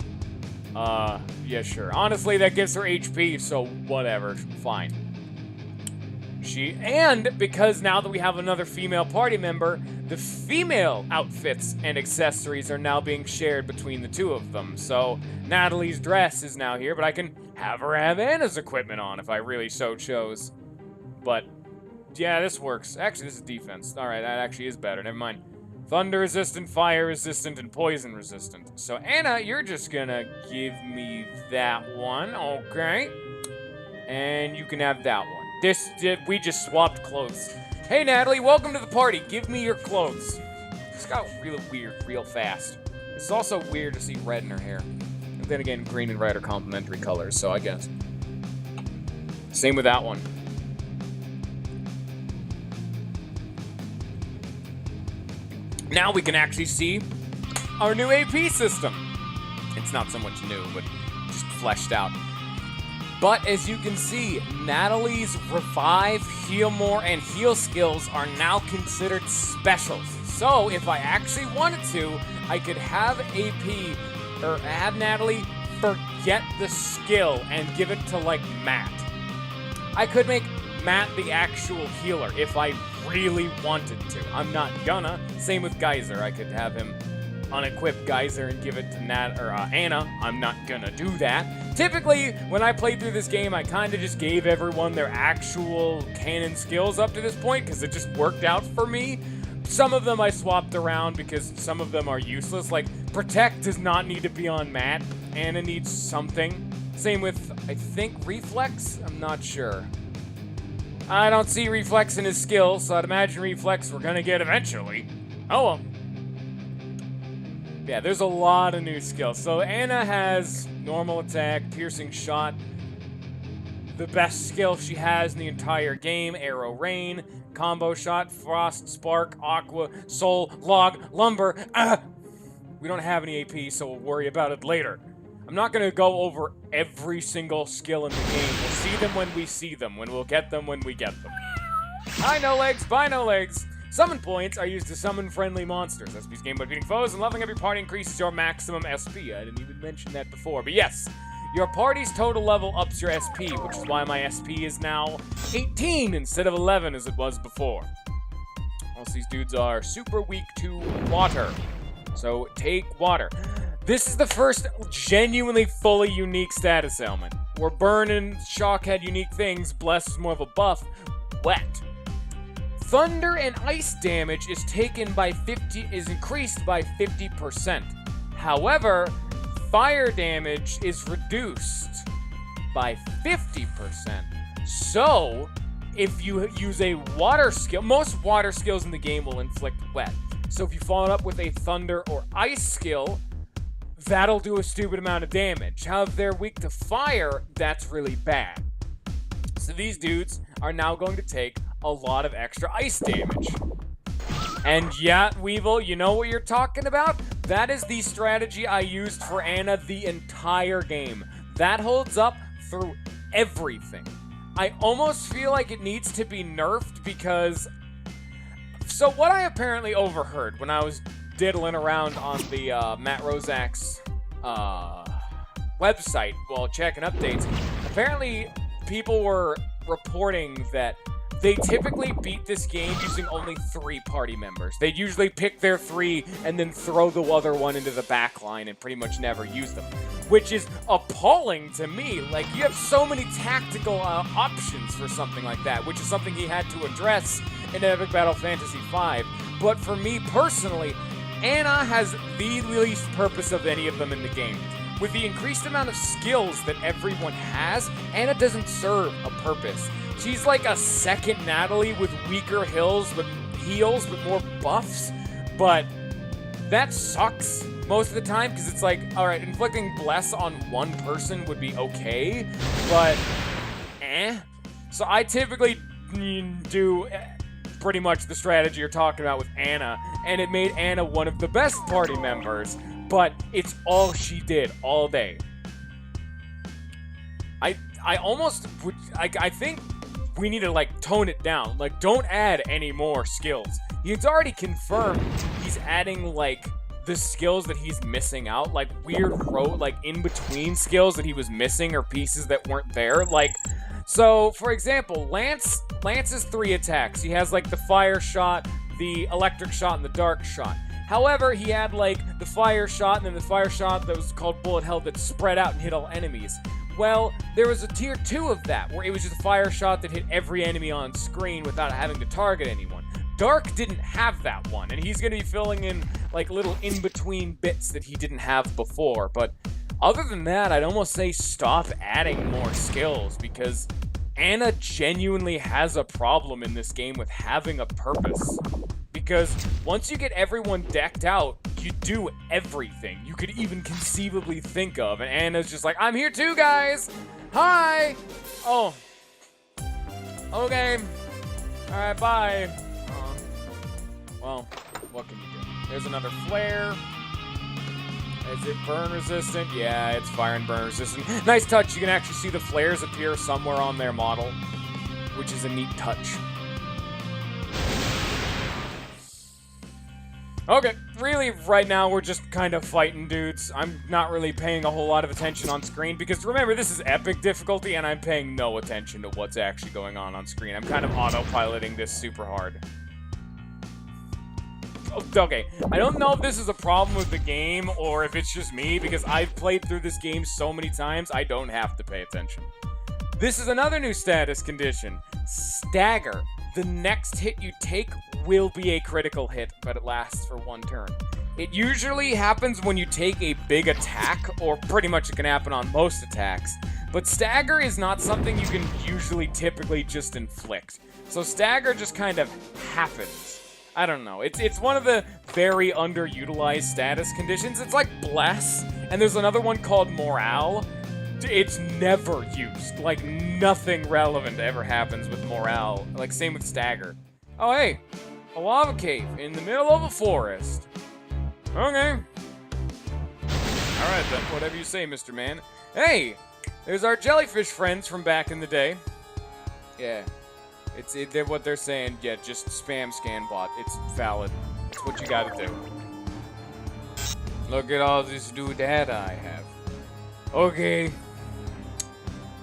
Yeah, sure. Honestly, that gives her HP, so whatever. Fine. And because now that we have another female party member, the female outfits and accessories are now being shared between the two of them. So Natalie's dress is now here, but I can have her have Anna's equipment on if I really so chose. But yeah, this works. Actually, this is defense. All right, that actually is better. Never mind. Thunder resistant, fire resistant, and poison resistant. So Anna, you're just gonna give me that one, okay? And you can have that one. We just swapped clothes. Hey Natalie, welcome to the party. Give me your clothes. This got real weird real fast. It's also weird to see red in her hair. And then again, green and red are complementary colors, so I guess. Same with that one. Now we can actually see our new AP system. It's not so much new, but just fleshed out. But as you can see, Natalie's Revive, Heal More, and Heal skills are now considered specials. So if I actually wanted to, I could have AP, or have Natalie forget the skill and give it to, like, Matt. I could make Matt the actual healer if I really wanted to. I'm not gonna. Same with Geyser. I could have him unequip Geyser and give it to Anna. I'm not gonna do that. Typically, when I played through this game, I kind of just gave everyone their actual canon skills up to this point because it just worked out for me. Some of them I swapped around because some of them are useless. Like, Protect does not need to be on Matt. Anna needs something. Same with, I think, Reflex? I'm not sure. I don't see Reflex in his skills, so I'd imagine Reflex we're gonna get eventually. Oh well. Yeah, there's a lot of new skills. So Anna has normal attack, piercing shot, the best skill she has in the entire game, Arrow Rain, combo shot, frost, spark, aqua, soul, log, lumber. We don't have any AP, so we'll worry about it later. I'm not going to go over every single skill in the game. We'll see them when we see them, when we'll get them when we get them. Hi, No Legs. Bye, No Legs. Summon points are used to summon friendly monsters. SP's game by beating foes, and leveling up your party increases your maximum SP. I didn't even mention that before, but yes. Your party's total level ups your SP, which is why my SP is now 18 instead of 11 as it was before. Also, these dudes are super weak to water. So, take water. This is the first genuinely fully unique status ailment. Where Burn and Shock had unique things, Bless is more of a buff. Wet. Thunder and ice damage is increased by 50%. However, fire damage is reduced by 50%. So, if you use a water skill, most water skills in the game will inflict wet. So if you follow it up with a thunder or ice skill, that'll do a stupid amount of damage. However, if they're weak to fire, that's really bad. So these dudes are now going to take a lot of extra ice damage. And yeah, Weevil, you know what you're talking about? That is the strategy I used for Anna the entire game. That holds up through everything. I almost feel like it needs to be nerfed because... So what I apparently overheard when I was diddling around on the Matt Rozak's website while checking updates, apparently people were reporting that they typically beat this game using only 3 party members. They'd usually pick their 3 and then throw the other one into the back line and pretty much never use them. Which is appalling to me. Like, you have so many tactical options for something like that, which is something he had to address in Epic Battle Fantasy V. But for me personally, Anna has the least purpose of any of them in the game. With the increased amount of skills that everyone has, Anna doesn't serve a purpose. She's like a second Natalie with weaker heals, but more buffs. But that sucks most of the time, because it's like, alright, inflicting Bless on one person would be okay, but So I typically do pretty much the strategy you're talking about with Anna, and it made Anna one of the best party members, but it's all she did all day. I almost would, I think we need to, like, tone it down. Like, don't add any more skills. He's already confirmed he's adding, like, the skills that he's missing out, like weird like in-between skills that he was missing or pieces that weren't there. Like, so, for example, Lance has 3 attacks. He has, like, the fire shot, the electric shot, and the dark shot. However, he had, like, the fire shot, and then the fire shot that was called Bullet Hell that spread out and hit all enemies. Well, there was a tier 2 of that, where it was just a fire shot that hit every enemy on screen without having to target anyone. Dark didn't have that one, and he's going to be filling in, like, little in-between bits that he didn't have before. But other than that, I'd almost say stop adding more skills, because Anna genuinely has a problem in this game with having a purpose. Because once you get everyone decked out, you do everything you could even conceivably think of. And Anna's just like, I'm here too, guys! Hi! Oh. Okay. Alright, bye. Well, what can you do? There's another flare. Is it burn resistant? Yeah, it's fire and burn resistant. Nice touch. You can actually see the flares appear somewhere on their model, which is a neat touch. Okay, really, right now we're just kind of fighting dudes. I'm not really paying a whole lot of attention on screen because, remember, this is epic difficulty and I'm paying no attention to what's actually going on screen. I'm kind of autopiloting this super hard. Okay, I don't know if this is a problem with the game or if it's just me, because I've played through this game so many times, I don't have to pay attention. This is another new status condition. Stagger. The next hit you take will be a critical hit, but it lasts for 1 turn. It usually happens when you take a big attack, or pretty much it can happen on most attacks. But stagger is not something you can usually typically just inflict. So stagger just kind of happens. I don't know. It's one of the very underutilized status conditions. It's like Bless, and there's another one called Morale. It's never used. Like, nothing relevant ever happens with Morale. Like, same with Stagger. Oh, hey. A lava cave in the middle of a forest. Okay. Alright then, whatever you say, Mr. Man. Hey! There's our jellyfish friends from back in the day. Yeah. They're what they're saying. Yeah, just spam scan bot. It's valid. It's what you gotta do. Look at all this doodad I have. Okay.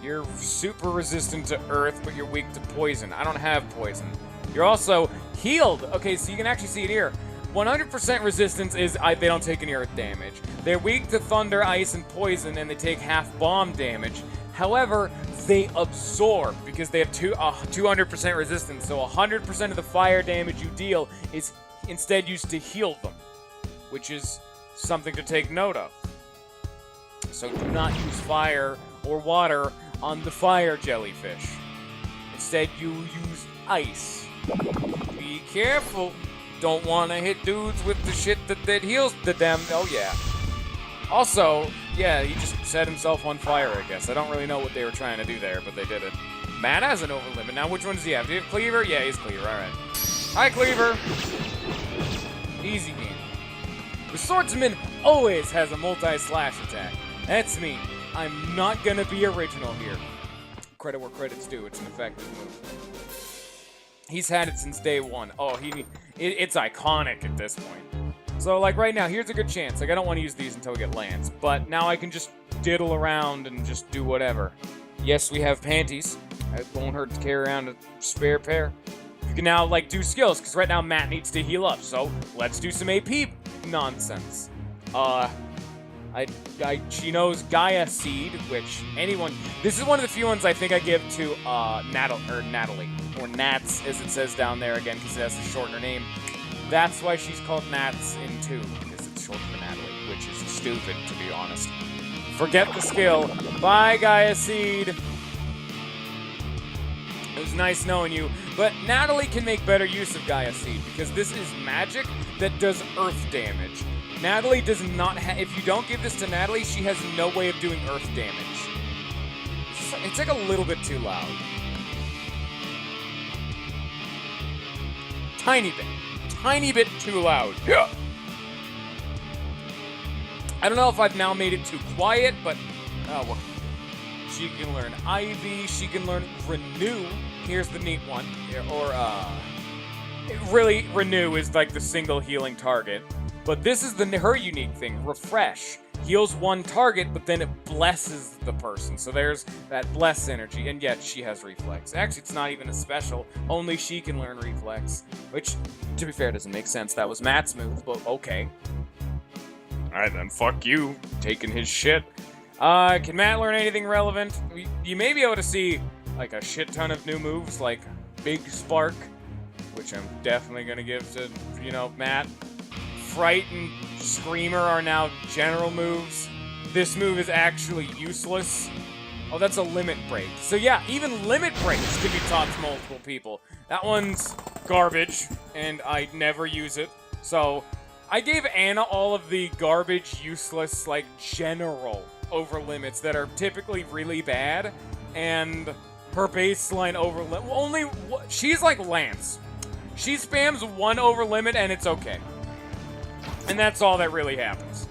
You're super resistant to earth, but you're weak to poison. I don't have poison. You're also healed. Okay, so you can actually see it here. 100% resistance is they don't take any earth damage. They're weak to thunder, ice, and poison, and they take half bomb damage. However, they absorb because they have 200% resistance, so 100% of the fire damage you deal is instead used to heal them, which is something to take note of. So do not use fire or water on the fire jellyfish. Instead, you use ice. Be careful. Don't want to hit dudes with the shit that heals them. Oh, yeah. Also, yeah, he just set himself on fire, I guess. I don't really know what they were trying to do there, but they did it. Matt has an overlimit. Now, which one does he have? Do you have Cleaver? Yeah, he's Cleaver. All right. Hi, Cleaver. Easy game. The Swordsman always has a multi-slash attack. That's me. I'm not gonna be original here. Credit where credit's due. It's an effective move. He's had it since day 1. Oh, it's iconic at this point. So, like, right now, here's a good chance. Like, I don't want to use these until we get Lance, but now I can just diddle around and just do whatever. Yes, we have panties. It won't hurt to carry around a spare pair. You can now, like, do skills, because right now Matt needs to heal up, so let's do some AP nonsense. She knows Gaia Seed, which this is one of the few ones I think I give to Natalie, or Nats as it says down there again, because it has a shorter name. That's why she's called Nats in 2, because it's short for Natalie, which is stupid, to be honest. Forget the skill. Bye, Gaia Seed. It was nice knowing you, but Natalie can make better use of Gaia Seed, because this is magic that does earth damage. Natalie does not if you don't give this to Natalie, she has no way of doing earth damage. It's like a little bit too loud. tiny bit too loud. Yeah. I don't know if I've now made it too quiet, but well, she can learn Ivy. She can learn Renew. Here's the neat one, or really, Renew is like the single healing target. But this is her unique thing, Refresh. Heals one target, but then it blesses the person. So there's that bless energy, and yet she has Reflex. Actually, it's not even a special. Only she can learn Reflex, which, to be fair, doesn't make sense. That was Matt's move, but okay. Alright then, fuck you, taking his shit. Can Matt learn anything relevant? You may be able to see, like, a shit ton of new moves, like Big Spark, which I'm definitely gonna give to, you know, Matt. Fright and Screamer are now general moves. This move is actually useless. Oh, that's a Limit Break. So yeah, even Limit Breaks can be taught to multiple people. That one's garbage, and I never use it. So I gave Anna all of the garbage, useless, like, general over limits that are typically really bad, and her baseline over limit, she's like Lance. She spams one over limit and it's okay. And that's all that really happens.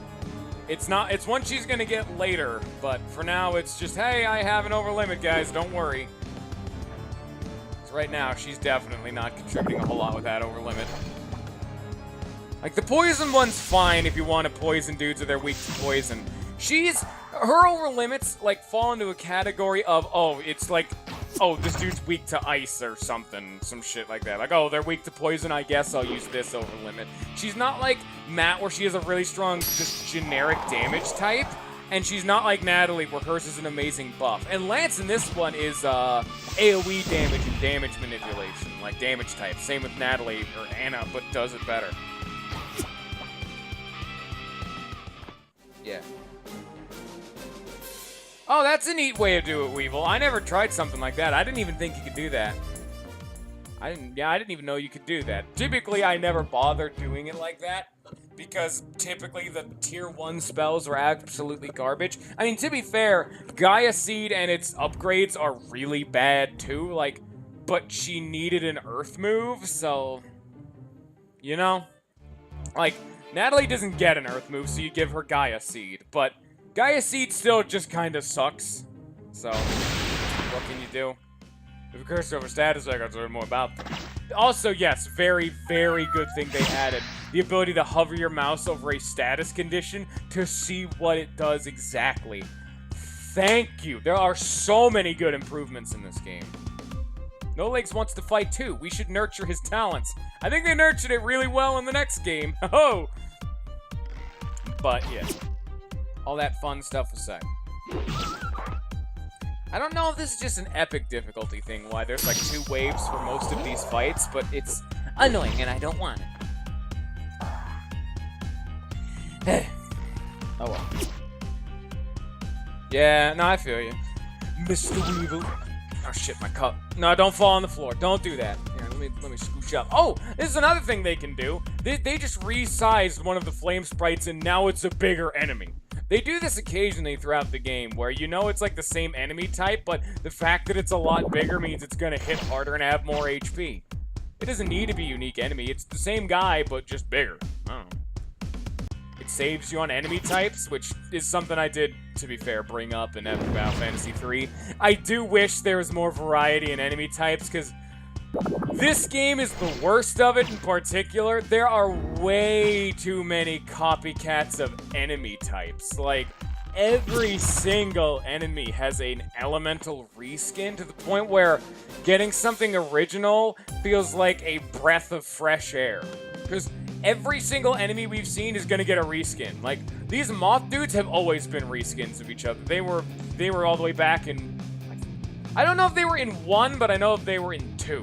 It's one she's gonna get later, but for now it's just, hey, I have an over limit, guys, don't worry. So right now, she's definitely not contributing a whole lot with that over limit. Like, the poison one's fine if you want to poison dudes or they're weak to poison. Her over limits, like, fall into a category of, oh, it's like, oh, this dude's weak to ice or something, some shit like that. Like, oh, they're weak to poison, I guess I'll use this over limit. She's not like Matt, where she has a really strong, just generic damage type, and she's not like Natalie, where hers is an amazing buff. And Lance in this one is AoE damage and damage manipulation, like damage type. Same with Natalie or Anna, but does it better. Yeah. Oh, that's a neat way to do it, Weevil. I never tried something like that. I didn't even think you could do that. I didn't even know you could do that. Typically, I never bother doing it like that, because typically the tier 1 spells are absolutely garbage. I mean, to be fair, Gaia Seed and its upgrades are really bad too, like, but she needed an Earth move, so, you know? Like, Natalie doesn't get an Earth move, so you give her Gaia Seed, but Gaia Seed still just kind of sucks. So, what can you do? If you curse over status icons, learn more about them. Also, yes, very, very good thing they added. The ability to hover your mouse over a status condition to see what it does exactly. Thank you. There are so many good improvements in this game. No Legs wants to fight too. We should nurture his talents. I think they nurtured it really well in the next game. Ho! But, yeah. All that fun stuff aside. I don't know if this is just an epic difficulty thing, why there's like 2 waves for most of these fights, but it's annoying and I don't want it. Oh well. Yeah, no, I feel you. Mr. Weevil. Oh shit, my cup. No, don't fall on the floor. Don't do that. Here, let me scooch up. Oh, this is another thing they can do. They just resized one of the flame sprites and now it's a bigger enemy. They do this occasionally throughout the game, where you know it's like the same enemy type, but the fact that it's a lot bigger means it's gonna hit harder and have more HP. It doesn't need to be a unique enemy, it's the same guy, but just bigger. I don't know. It saves you on enemy types, which is something I did, to be fair, bring up in Epic Battle Fantasy 3. I do wish there was more variety in enemy types, because this game is the worst of it in particular. There are way too many copycats of enemy types. Like, every single enemy has an elemental reskin to the point where getting something original feels like a breath of fresh air. Because every single enemy we've seen is gonna get a reskin. Like, these moth dudes have always been reskins of each other. They were all the way back in... I don't know if they were in 1, but I know if they were in 2.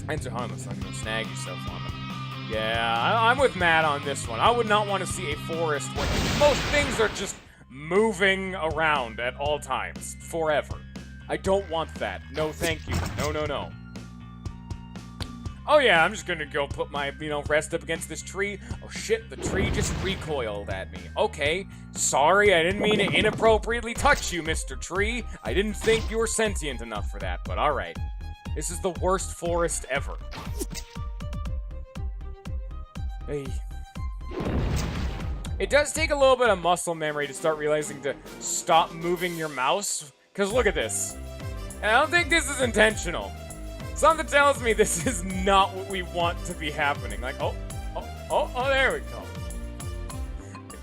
Enter harmless, not gonna snag yourself on them. Yeah, I'm with Matt on this one. I would not want to see a forest where most things are just moving around at all times, forever. I don't want that. No, thank you. No, no, no. Oh yeah, I'm just gonna go put my, rest up against this tree. Oh shit, the tree just recoiled at me. Okay, sorry, I didn't mean to inappropriately touch you, Mr. Tree. I didn't think you were sentient enough for that, but alright. This is the worst forest ever. Hey. It does take a little bit of muscle memory to start realizing to stop moving your mouse. Because look at this. And I don't think this is intentional. Something tells me this is not what we want to be happening. Like, oh, there we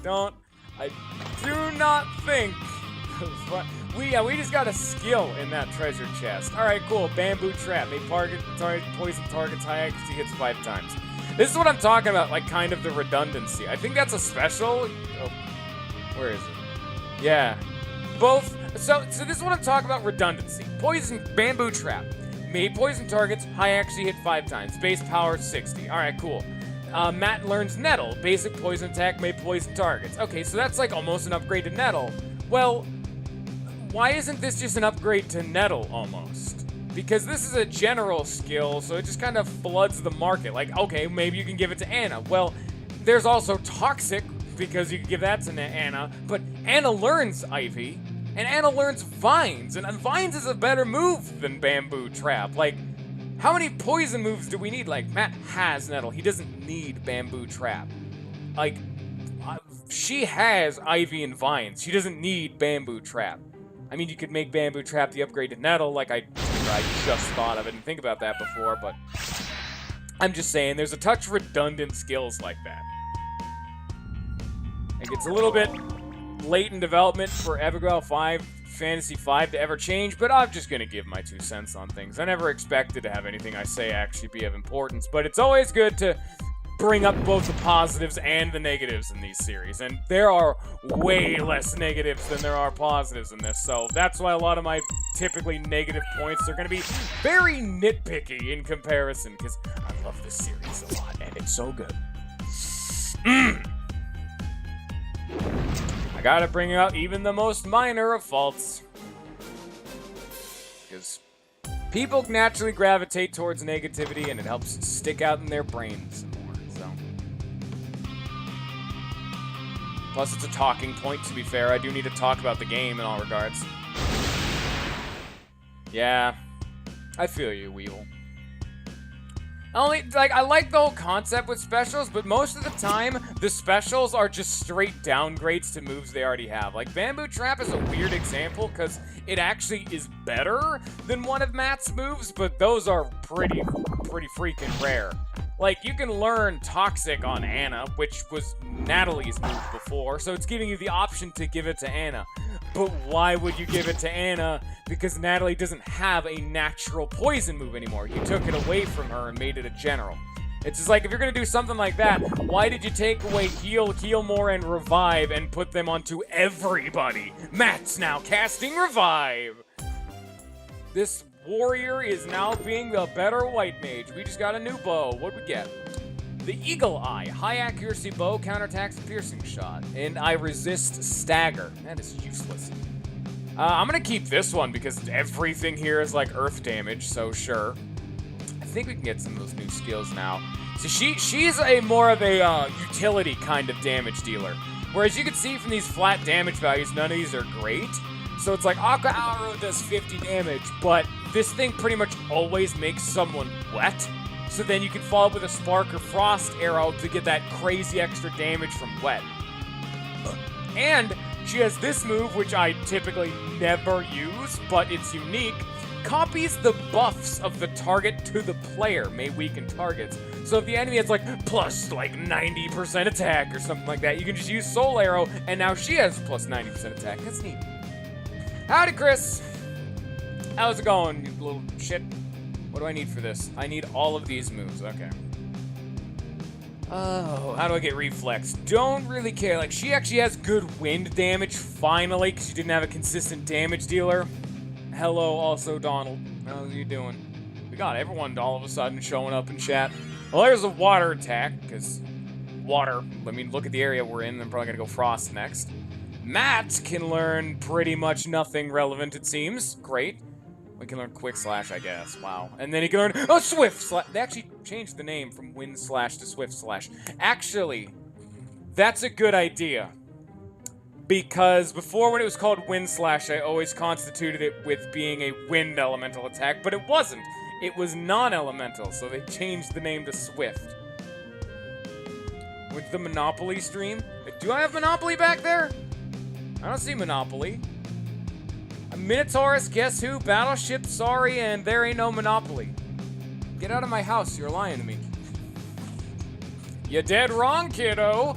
go. I do not think. We just got a skill in that treasure chest. All right, cool. Bamboo trap. They poison targets high accuracy hits 5 times. This is what I'm talking about, like kind of the redundancy. I think that's a special. Oh, where is it? Yeah, both. So this is what I'm talking about. Redundancy. Poison bamboo trap. May poison targets. High accuracy hit 5 times. Base power 60. All right, cool. Matt learns nettle. Basic poison attack. May poison targets. Okay, so that's like almost an upgrade to nettle. Well, why isn't this just an upgrade to nettle almost? Because this is a general skill, so it just kind of floods the market. Like, okay, maybe you can give it to Anna. Well, there's also Toxic, because you can give that to Anna. But Anna learns Ivy, and Anna learns Vines. And Vines is a better move than Bamboo Trap. Like, how many poison moves do we need? Like, Matt has Nettle. He doesn't need Bamboo Trap. Like, she has Ivy and Vines. She doesn't need Bamboo Trap. I mean, you could make Bamboo Trap the upgrade to Nettle, like I just thought of it and think about that before, but I'm just saying there's a touch redundant skills like that. Like, it's a little bit late in development for Evergaol 5 Fantasy 5 to ever change, but I'm just gonna give my 2 cents on things. I never expected to have anything I say actually be of importance, but it's always good to bring up both the positives and the negatives in these series, and there are way less negatives than there are positives in this, so that's why a lot of my typically negative points are going to be very nitpicky in comparison, because I love this series a lot, and it's so good. I gotta bring out even the most minor of faults, because people naturally gravitate towards negativity, and it helps stick out in their brains. Plus, it's a talking point, to be fair. I do need to talk about the game in all regards. Yeah, I feel you, Weevil. I like the whole concept with specials, but most of the time, the specials are just straight downgrades to moves they already have. Like, Bamboo Trap is a weird example, because it actually is better than one of Matt's moves, but those are pretty freaking rare. Like, you can learn Toxic on Anna, which was Natalie's move before, so it's giving you the option to give it to Anna. But why would you give it to Anna? Because Natalie doesn't have a natural poison move anymore. You took it away from her and made it a general. It's just like, if you're gonna do something like that, why did you take away Heal, Heal More, and Revive and put them onto everybody? Matt's now casting Revive! This warrior is now being the better white mage. We just got a new bow. What'd we get? The Eagle Eye. High accuracy bow counterattacks piercing shot. And I resist stagger. That is useless. I'm gonna keep this one because everything here is like earth damage, so sure. I think we can get some of those new skills now. So she's a more of a utility kind of damage dealer. Whereas you can see from these flat damage values, none of these are great. So it's like Aqua Arrow does 50 damage, but this thing pretty much always makes someone wet. So then you can follow up with a Spark or Frost Arrow to get that crazy extra damage from wet. And she has this move, which I typically never use, but it's unique. Copies the buffs of the target to the player, may weaken targets. So if the enemy has like plus like 90% attack or something like that, you can just use Soul Arrow, and now she has plus 90% attack. That's neat. Howdy, Chris. How's it going, you little shit? What do I need for this? I need all of these moves. Okay. Oh, how do I get Reflex? Don't really care. Like, she actually has good wind damage, finally, because she didn't have a consistent damage dealer. Hello, also, Donald. How are you doing? We got everyone all of a sudden showing up in chat. Well, there's a water attack, because water. I mean, look at the area we're in. I'm probably going to go Frost next. Matt can learn pretty much nothing relevant, it seems. Great. We can learn Quick Slash, I guess. Wow. And then he can learn Swift Slash. They actually changed the name from Wind Slash to Swift Slash. Actually, that's a good idea. Because before, when it was called Wind Slash, I always constituted it with being a wind elemental attack, but it wasn't. It was non-elemental, so they changed the name to Swift. With the Monopoly stream. Do I have Monopoly back there? I don't see Monopoly. A Minotaurus, guess who? Battleship, sorry, and there ain't no Monopoly. Get out of my house, you're lying to me. You're dead wrong, kiddo.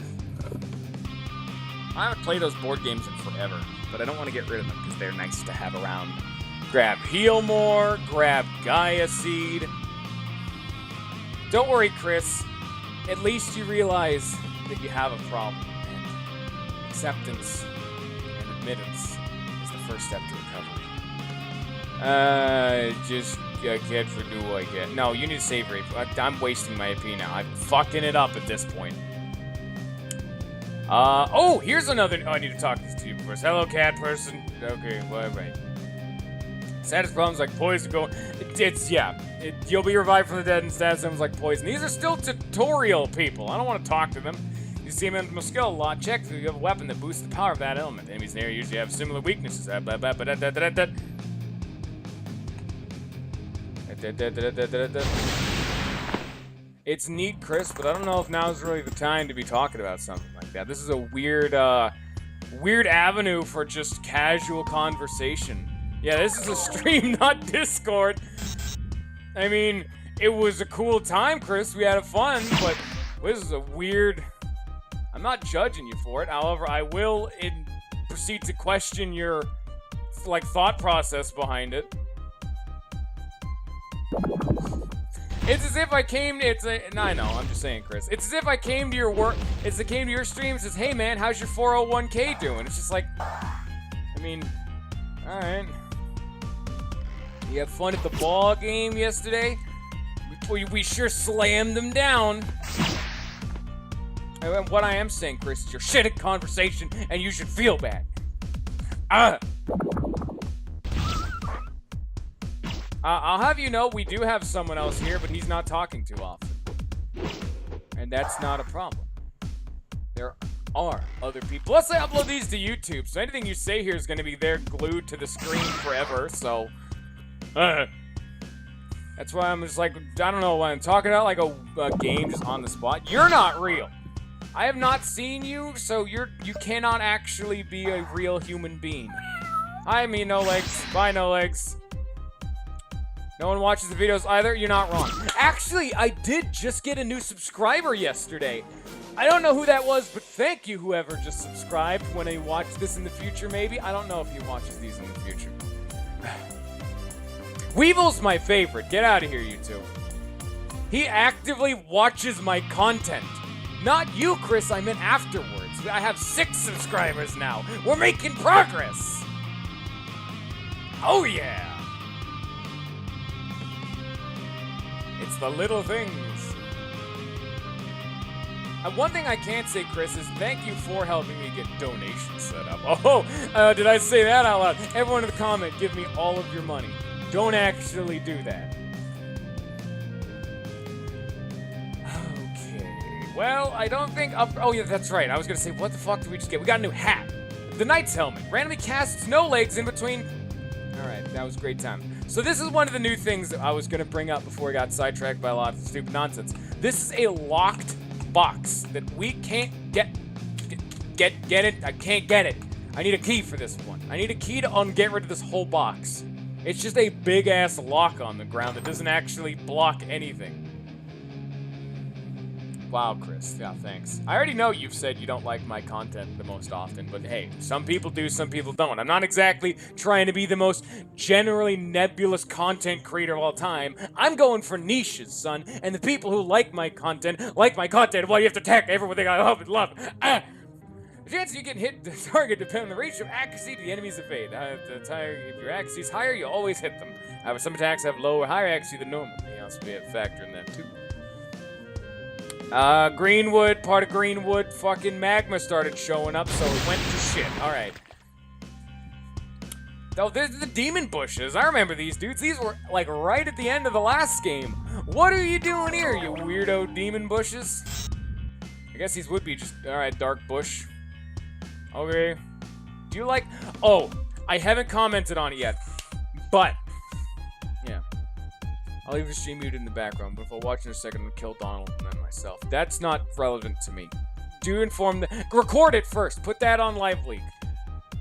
I haven't played those board games in forever, but I don't want to get rid of them because they're nice to have around. Grab Healmore, grab Gaia Seed. Don't worry, Chris. At least you realize that you have a problem, and acceptance and admittance is the first step to recovery. Just get renew, I get. No, you need to save rate. I'm wasting my AP now. I'm fucking it up at this point. Oh, here's another. Oh, I need to talk to you first. Hello, cat person. Okay, wait. Status problems like poison go. You'll be revived from the dead and status symptoms like poison. These are still tutorial people. I don't want to talk to them. You see them in my skill a lot. Check if you have a weapon that boosts the power of that element. Enemies in the area usually have similar weaknesses. It's neat, Chris, but I don't know if now's really the time to be talking about something like that. This is a weird avenue for just casual conversation. Yeah, this is a stream, not Discord. I mean, it was a cool time, Chris. We had fun, but this is a weird... I'm not judging you for it. However, I will proceed to question your, thought process behind it. It's as if I came... No, I know. I'm just saying, Chris. It's as if I came to your work... It's I came to your stream and says, hey, man, how's your 401k doing? It's just like... I mean... Alright. You had fun at the ball game yesterday? We sure slammed them down. And what I am saying, Chris, is you're shit at conversation, and you should feel bad. I'll have you know, we do have someone else here, but he's not talking too often. And that's not a problem. There are other people. Plus, I upload these to YouTube, so anything you say here is going to be there glued to the screen forever, so... That's why I'm just like, I don't know, when I'm talking about like a game just on the spot. You're not real. I have not seen you, so you cannot actually be a real human being. Hi, me, no legs. Bye, no legs. No one watches the videos either. You're not wrong. Actually, I did just get a new subscriber yesterday. I don't know who that was, but thank you, whoever just subscribed when I watch this in the future, maybe. I don't know if he watches these in the future. Weevil's my favorite. Get out of here, you two. He actively watches my content. Not you, Chris. I meant afterwards. I have 6 subscribers now. We're making progress. Oh, yeah. It's the little things. And one thing I can't say, Chris, is thank you for helping me get donations set up. Oh, did I say that out loud? Everyone in the comment, give me all of your money. Don't actually do that. Okay. Well, I don't think... Oh, yeah, that's right. I was going to say, what the fuck did we just get? We got a new hat. The Knight's Helmet. Randomly casts no legs in between... Alright, that was a great time. So this is one of the new things that I was going to bring up before I got sidetracked by a lot of stupid nonsense. This is a locked box that we can't get it. I can't get it. I need a key for this one. I need a key to get rid of this whole box. It's just a big-ass lock on the ground that doesn't actually block anything. Wow, Chris. Yeah, thanks. I already know you've said you don't like my content the most often, but hey, some people do, some people don't. I'm not exactly trying to be the most generally nebulous content creator of all time. I'm going for niches, son, and the people who like my content, well, you have to attack everything I love and love. The chances you get hit the target depend on the ratio of accuracy to the enemy's evade. If your accuracy is higher, you always hit them. However, some attacks have lower, higher accuracy than normal. May also be a factor in that, too. Greenwood, part of Greenwood, fucking magma started showing up, so it went to shit. Alright. Oh, there's the demon bushes. I remember these dudes. These were, like, right at the end of the last game. What are you doing here, you weirdo demon bushes? I guess these would be just... Alright, dark bush. Okay. Do you like... Oh, I haven't commented on it yet. But... Yeah. I'll leave the stream muted in the background, but if I watch in a second, I'll kill Donald and then myself. That's not relevant to me. do inform them. Record it first. Put that on Live Leak.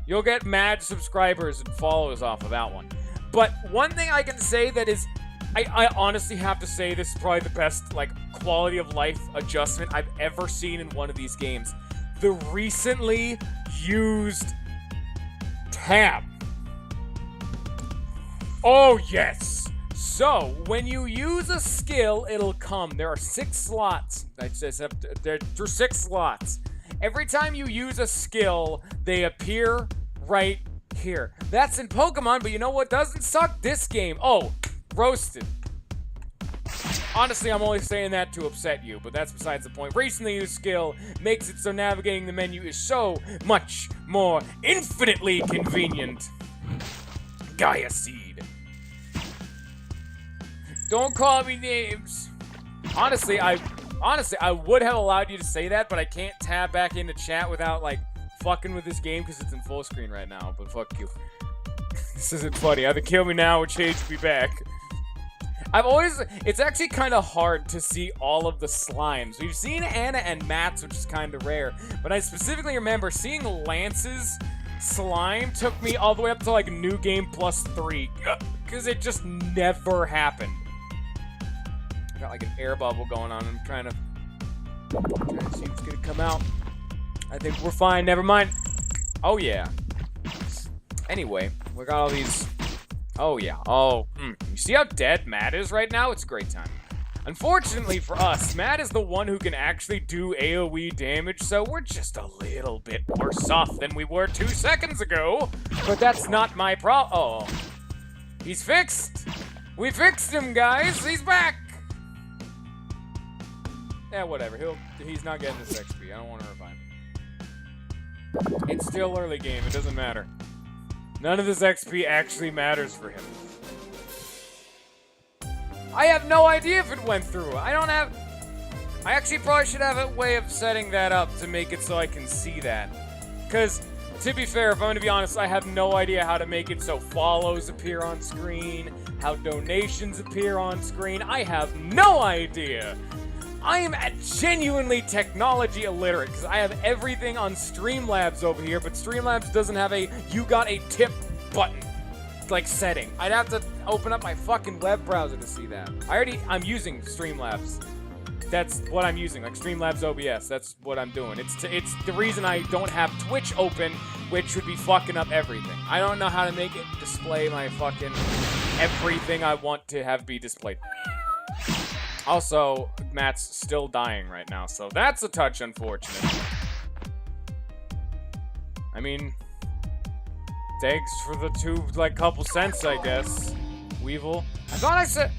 You'll get mad subscribers and followers off of that one. But one thing I can say that is, I honestly have to say this is probably the best, like, quality of life adjustment I've ever seen in one of these games. The recently used tab. Oh, yes. So, when you use a skill, it'll come. There are 6 slots. There are 6 slots. Every time you use a skill, they appear right here. That's in Pokemon, but you know what doesn't suck? This game. Oh, roasted. Honestly, I'm only saying that to upset you, but that's besides the point. Recently used skill makes it so navigating the menu is so much more infinitely convenient. Gaia Seed. Don't call me names. Honestly, I would have allowed you to say that, but I can't tab back into chat without, like, fucking with this game because it's in full screen right now, but fuck you. This isn't funny. Either kill me now or change me back. It's actually kind of hard to see all of the slimes. We've seen Anna and Matt's, which is kind of rare, but I specifically remember seeing Lance's slime took me all the way up to, like, New Game Plus 3, because it just never happened. I got, like, an air bubble going on. I'm trying to see what's gonna come out. I think we're fine. Never mind. Oh, yeah. Anyway, we got all these... Oh, yeah. Oh, You see how dead Matt is right now? It's a great time. Unfortunately for us, Matt is the one who can actually do AoE damage, so we're just a little bit worse off than we were 2 seconds ago. But that's not my problem. Oh. He's fixed. We fixed him, guys. He's back. Yeah, whatever. He's not getting this XP. I don't want to revive him. It's still early game. It doesn't matter. None of this XP actually matters for him. I have no idea if it went through. I actually probably should have a way of setting that up to make it so I can see that. Because, to be fair, if I'm going to be honest, I have no idea how to make it so follows appear on screen, how donations appear on screen. I have no idea. I am genuinely technology illiterate because I have everything on Streamlabs over here, but Streamlabs doesn't have a you got a tip button like setting. I'd have to open up my fucking web browser to see that. I'm using Streamlabs. That's what I'm using, like Streamlabs OBS. That's what I'm doing. It's the reason I don't have Twitch open, which would be fucking up everything. I don't know how to make it display my fucking everything I want to have be displayed. Also, Matt's still dying right now, so that's a touch unfortunate. I mean, thanks for the couple cents, I guess. Weevil. I thought I said...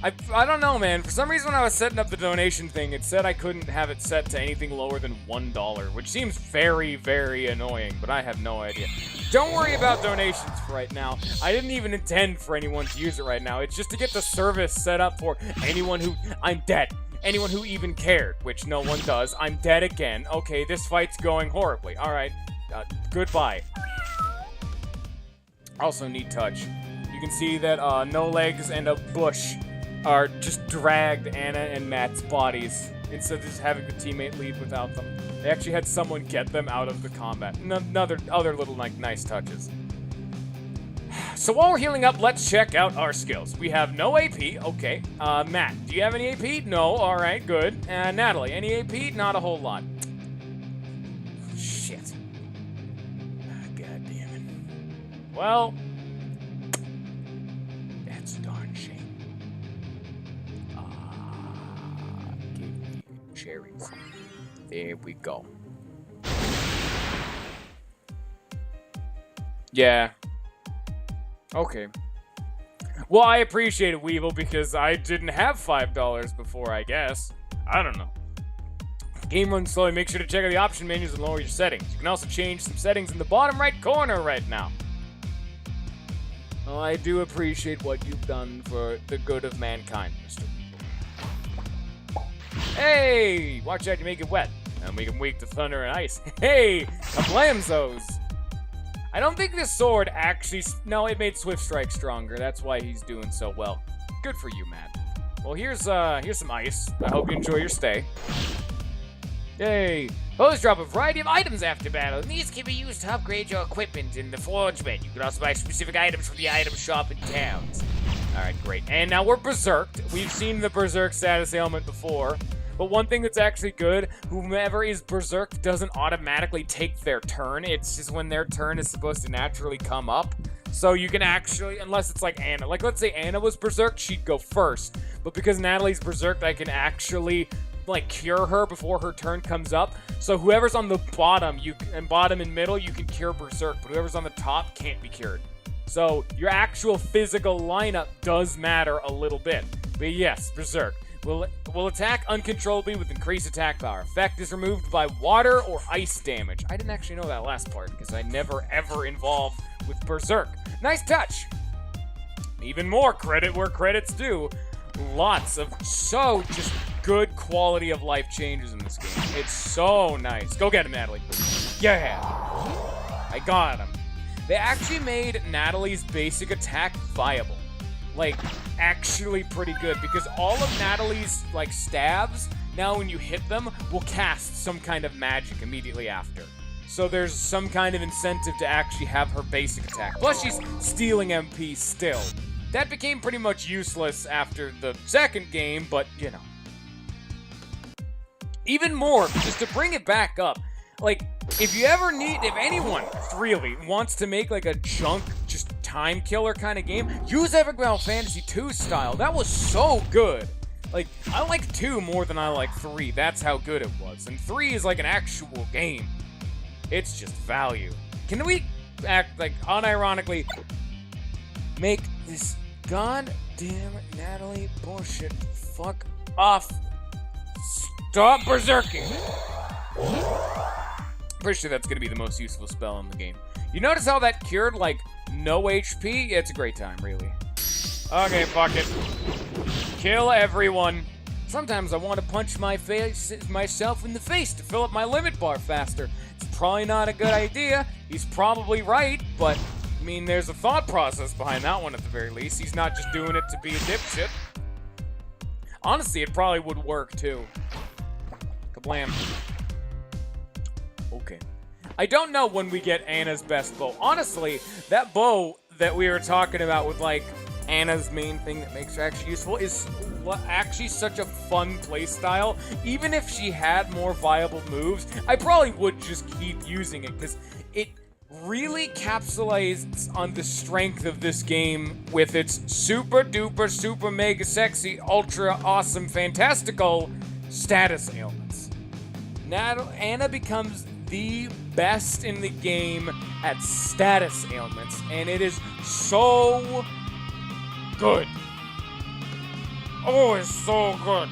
I don't know, man. For some reason, when I was setting up the donation thing, it said I couldn't have it set to anything lower than $1, which seems very, very annoying, but I have no idea. Don't worry about donations for right now. I didn't even intend for anyone to use it right now. It's just to get the service set up for anyone who... I'm dead. Anyone who even cared, which no one does. I'm dead again. Okay, this fight's going horribly. Alright. Goodbye. Also, neat touch. You can see that No Legs and a bush are just dragged Anna and Matt's bodies instead of just having the teammate leave without them. They actually had someone get them out of the combat. Other little nice touches. So while we're healing up, let's check out our skills. We have no AP. Okay. Matt, do you have any AP? No. All right. Good. Natalie, any AP? Not a whole lot. Shit. God damn it. Well, that's a darn shame. Give me cherries. There we go. Yeah. Okay. Well, I appreciate it, Weevil, because I didn't have $5 before, I guess. I don't know. Game runs slowly. Make sure to check out the option menus and lower your settings. You can also change some settings in the bottom right corner right now. Well, I do appreciate what you've done for the good of mankind, Mr. Weevil. Hey! Watch out, you make it wet. And we can weak the thunder and ice. Hey! Kablamzos! I don't think this sword actually... No, it made Swift Strike stronger. That's why he's doing so well. Good for you, Matt. Well, here's some ice. I hope you enjoy your stay. Yay! Foes drop a variety of items after battle, and these can be used to upgrade your equipment in the Forge menu. You can also buy specific items from the item shop in towns. Alright, great. And now we're Berserked. We've seen the Berserk status ailment before, but one thing that's actually good, whomever is Berserked doesn't automatically take their turn. It's just when their turn is supposed to naturally come up. So you can actually, unless it's like Anna. Like, let's say Anna was Berserked, she'd go first. But because Natalie's Berserked, I can actually like cure her before her turn comes up. So whoever's on the bottom, bottom and middle, you can cure Berserk, but whoever's on the top can't be cured. So your actual physical lineup does matter a little bit. But yes, Berserk will attack uncontrollably with increased attack power. Effect is removed by water or ice damage. I didn't actually know that last part because I never ever involved with Berserk. Nice touch. Even more credit where credit's due. Lots of just good quality of life changes in this game. It's so nice. Go get him, Natalie. Yeah. I got him. They actually made Natalie's basic attack viable. Like, actually pretty good, because all of Natalie's, like, stabs, now when you hit them, will cast some kind of magic immediately after. So there's some kind of incentive to actually have her basic attack. Plus, she's stealing MP still. That became pretty much useless after the second game, but, you know. Even more, just to bring it back up, like, if anyone really wants to make, like, a junk, just time killer kind of game, use Epic Battle Fantasy 2 style. That was so good. Like, I like 2 more than I like 3. That's how good it was. And 3 is like an actual game. It's just value. Can we act, like, unironically make this goddamn Natalie bullshit fuck off? Stop berserking! Pretty sure that's gonna be the most useful spell in the game. You notice how that cured, like, no HP? Yeah, it's a great time, really. Okay, fuck it. Kill everyone. Sometimes I want to punch myself in the face to fill up my limit bar faster. It's probably not a good idea. He's probably right, but, I mean, there's a thought process behind that one at the very least. He's not just doing it to be a dipshit. Honestly, it probably would work, too. Kablam. Okay. I don't know when we get Anna's best bow. Honestly, that bow that we were talking about with, like, Anna's main thing that makes her actually useful is actually such a fun playstyle. Even if she had more viable moves, I probably would just keep using it because it really capitalizes on the strength of this game with its super duper, super mega sexy, ultra awesome, fantastical status ailments. Anna becomes the best in the game at status ailments, and it is so good. Oh, it's so good.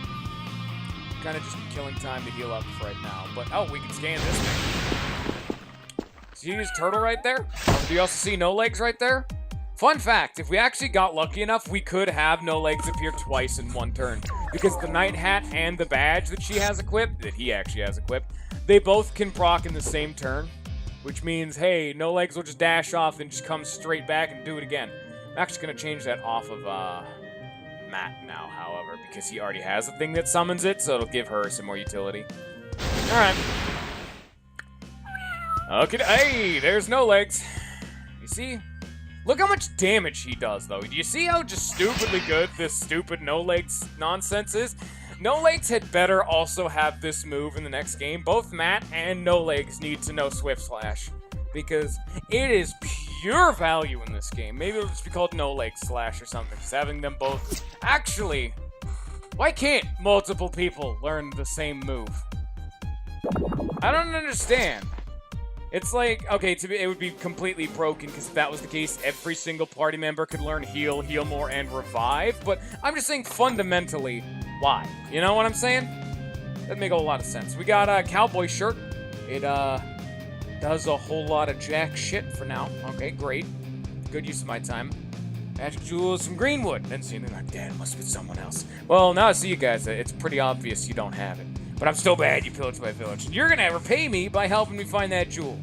Kind of just killing time to heal up right now, but oh, we can scan this thing. See his turtle right there? Do you also see No Legs right there? Fun fact, if we actually got lucky enough, we could have No Legs appear twice in one turn. Because the Night Hat and the badge that she has equipped, that he actually has equipped, they both can proc in the same turn. Which means, hey, No Legs will just dash off and just come straight back and do it again. I'm actually going to change that off of Matt now, however, because he already has a thing that summons it, so it'll give her some more utility. Alright. Okay, hey, there's No Legs. You see? Look how much damage he does, though. Do you see how just stupidly good this stupid No Legs nonsense is? No Legs had better also have this move in the next game. Both Matt and No Legs need to know Swift Slash, because it is pure value in this game. Maybe it'll just be called No Legs Slash or something, just having them both. Actually, why can't multiple people learn the same move? I don't understand. It's like, okay, it would be completely broken, because if that was the case, every single party member could learn Heal, Heal More, and Revive, but I'm just saying fundamentally, why? You know what I'm saying? That'd make a lot of sense. We got a cowboy shirt. It, does a whole lot of jack shit for now. Okay, great. Good use of my time. Magic Jewels, some Greenwood. Then see anything like, damn, it must be someone else. Well, now I see you guys. It's pretty obvious you don't have it. But I'm still bad, you pillage my village. You're gonna repay me by helping me find that jewel.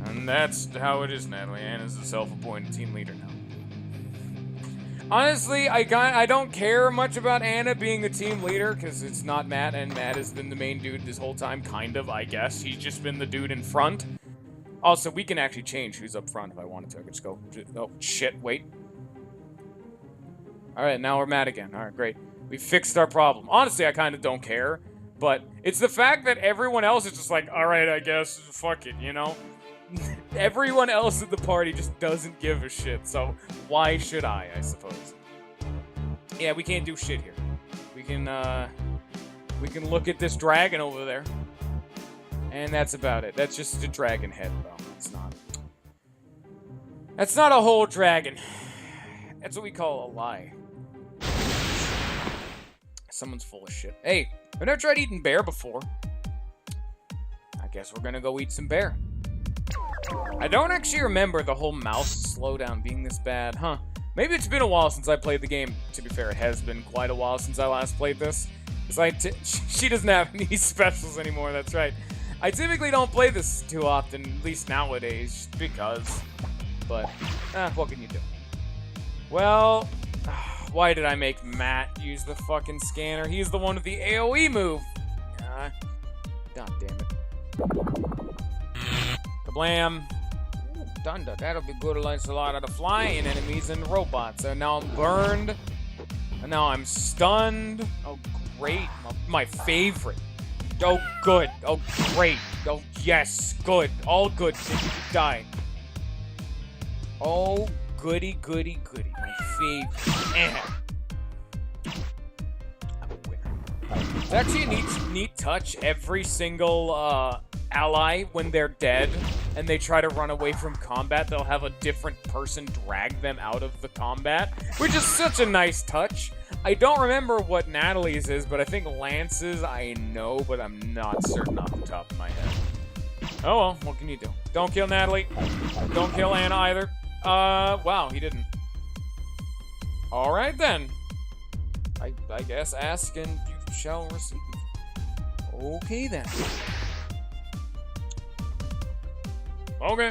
And that's how it is, Natalie. Anna's the self-appointed team leader now. Honestly, I don't care much about Anna being the team leader because it's not Matt, and Matt has been the main dude this whole time, kind of, I guess. He's just been the dude in front. Also, we can actually change who's up front if I wanted to. I could just go, oh, shit, wait. All right, now we're Matt again. All right, great. We fixed our problem. Honestly, I kind of don't care, but it's the fact that everyone else is just like, all right, I guess, fuck it, you know? Everyone else at the party just doesn't give a shit, so why should I suppose? Yeah, we can't do shit here. We can look at this dragon over there. And that's about it. That's just a dragon head, though. That's not a whole dragon. That's what we call a lie. Someone's full of shit. Hey, I've never tried eating bear before. I guess we're gonna go eat some bear. I don't actually remember the whole mouse slowdown being this bad, huh? Maybe it's been a while since I played the game. To be fair, it has been quite a while since I last played this. She doesn't have any specials anymore, that's right. I typically don't play this too often, at least nowadays, just because. But, what can you do? Well, why did I make Matt use the fucking scanner? He's the one with the AoE move. God damn it. Kablam. Ooh, thunder. That'll be good against a lot of the flying enemies and robots. And now I'm burned. And now I'm stunned. Oh, great. My favorite. Oh, good. Oh, great. Oh, yes. Good. All good. Die. Oh, goody, goody, goody. My favorite. I'm a winner. It's actually a neat touch. Every single ally, when they're dead and they try to run away from combat, they'll have a different person drag them out of the combat, which is such a nice touch. I don't remember what Natalie's is, but I think Lance's I know, but I'm not certain off the top of my head. Oh well, what can you do? Don't kill Natalie. Don't kill Anna either. Wow, he didn't. Alright then. I guess ask and you shall receive. Okay then. Okay.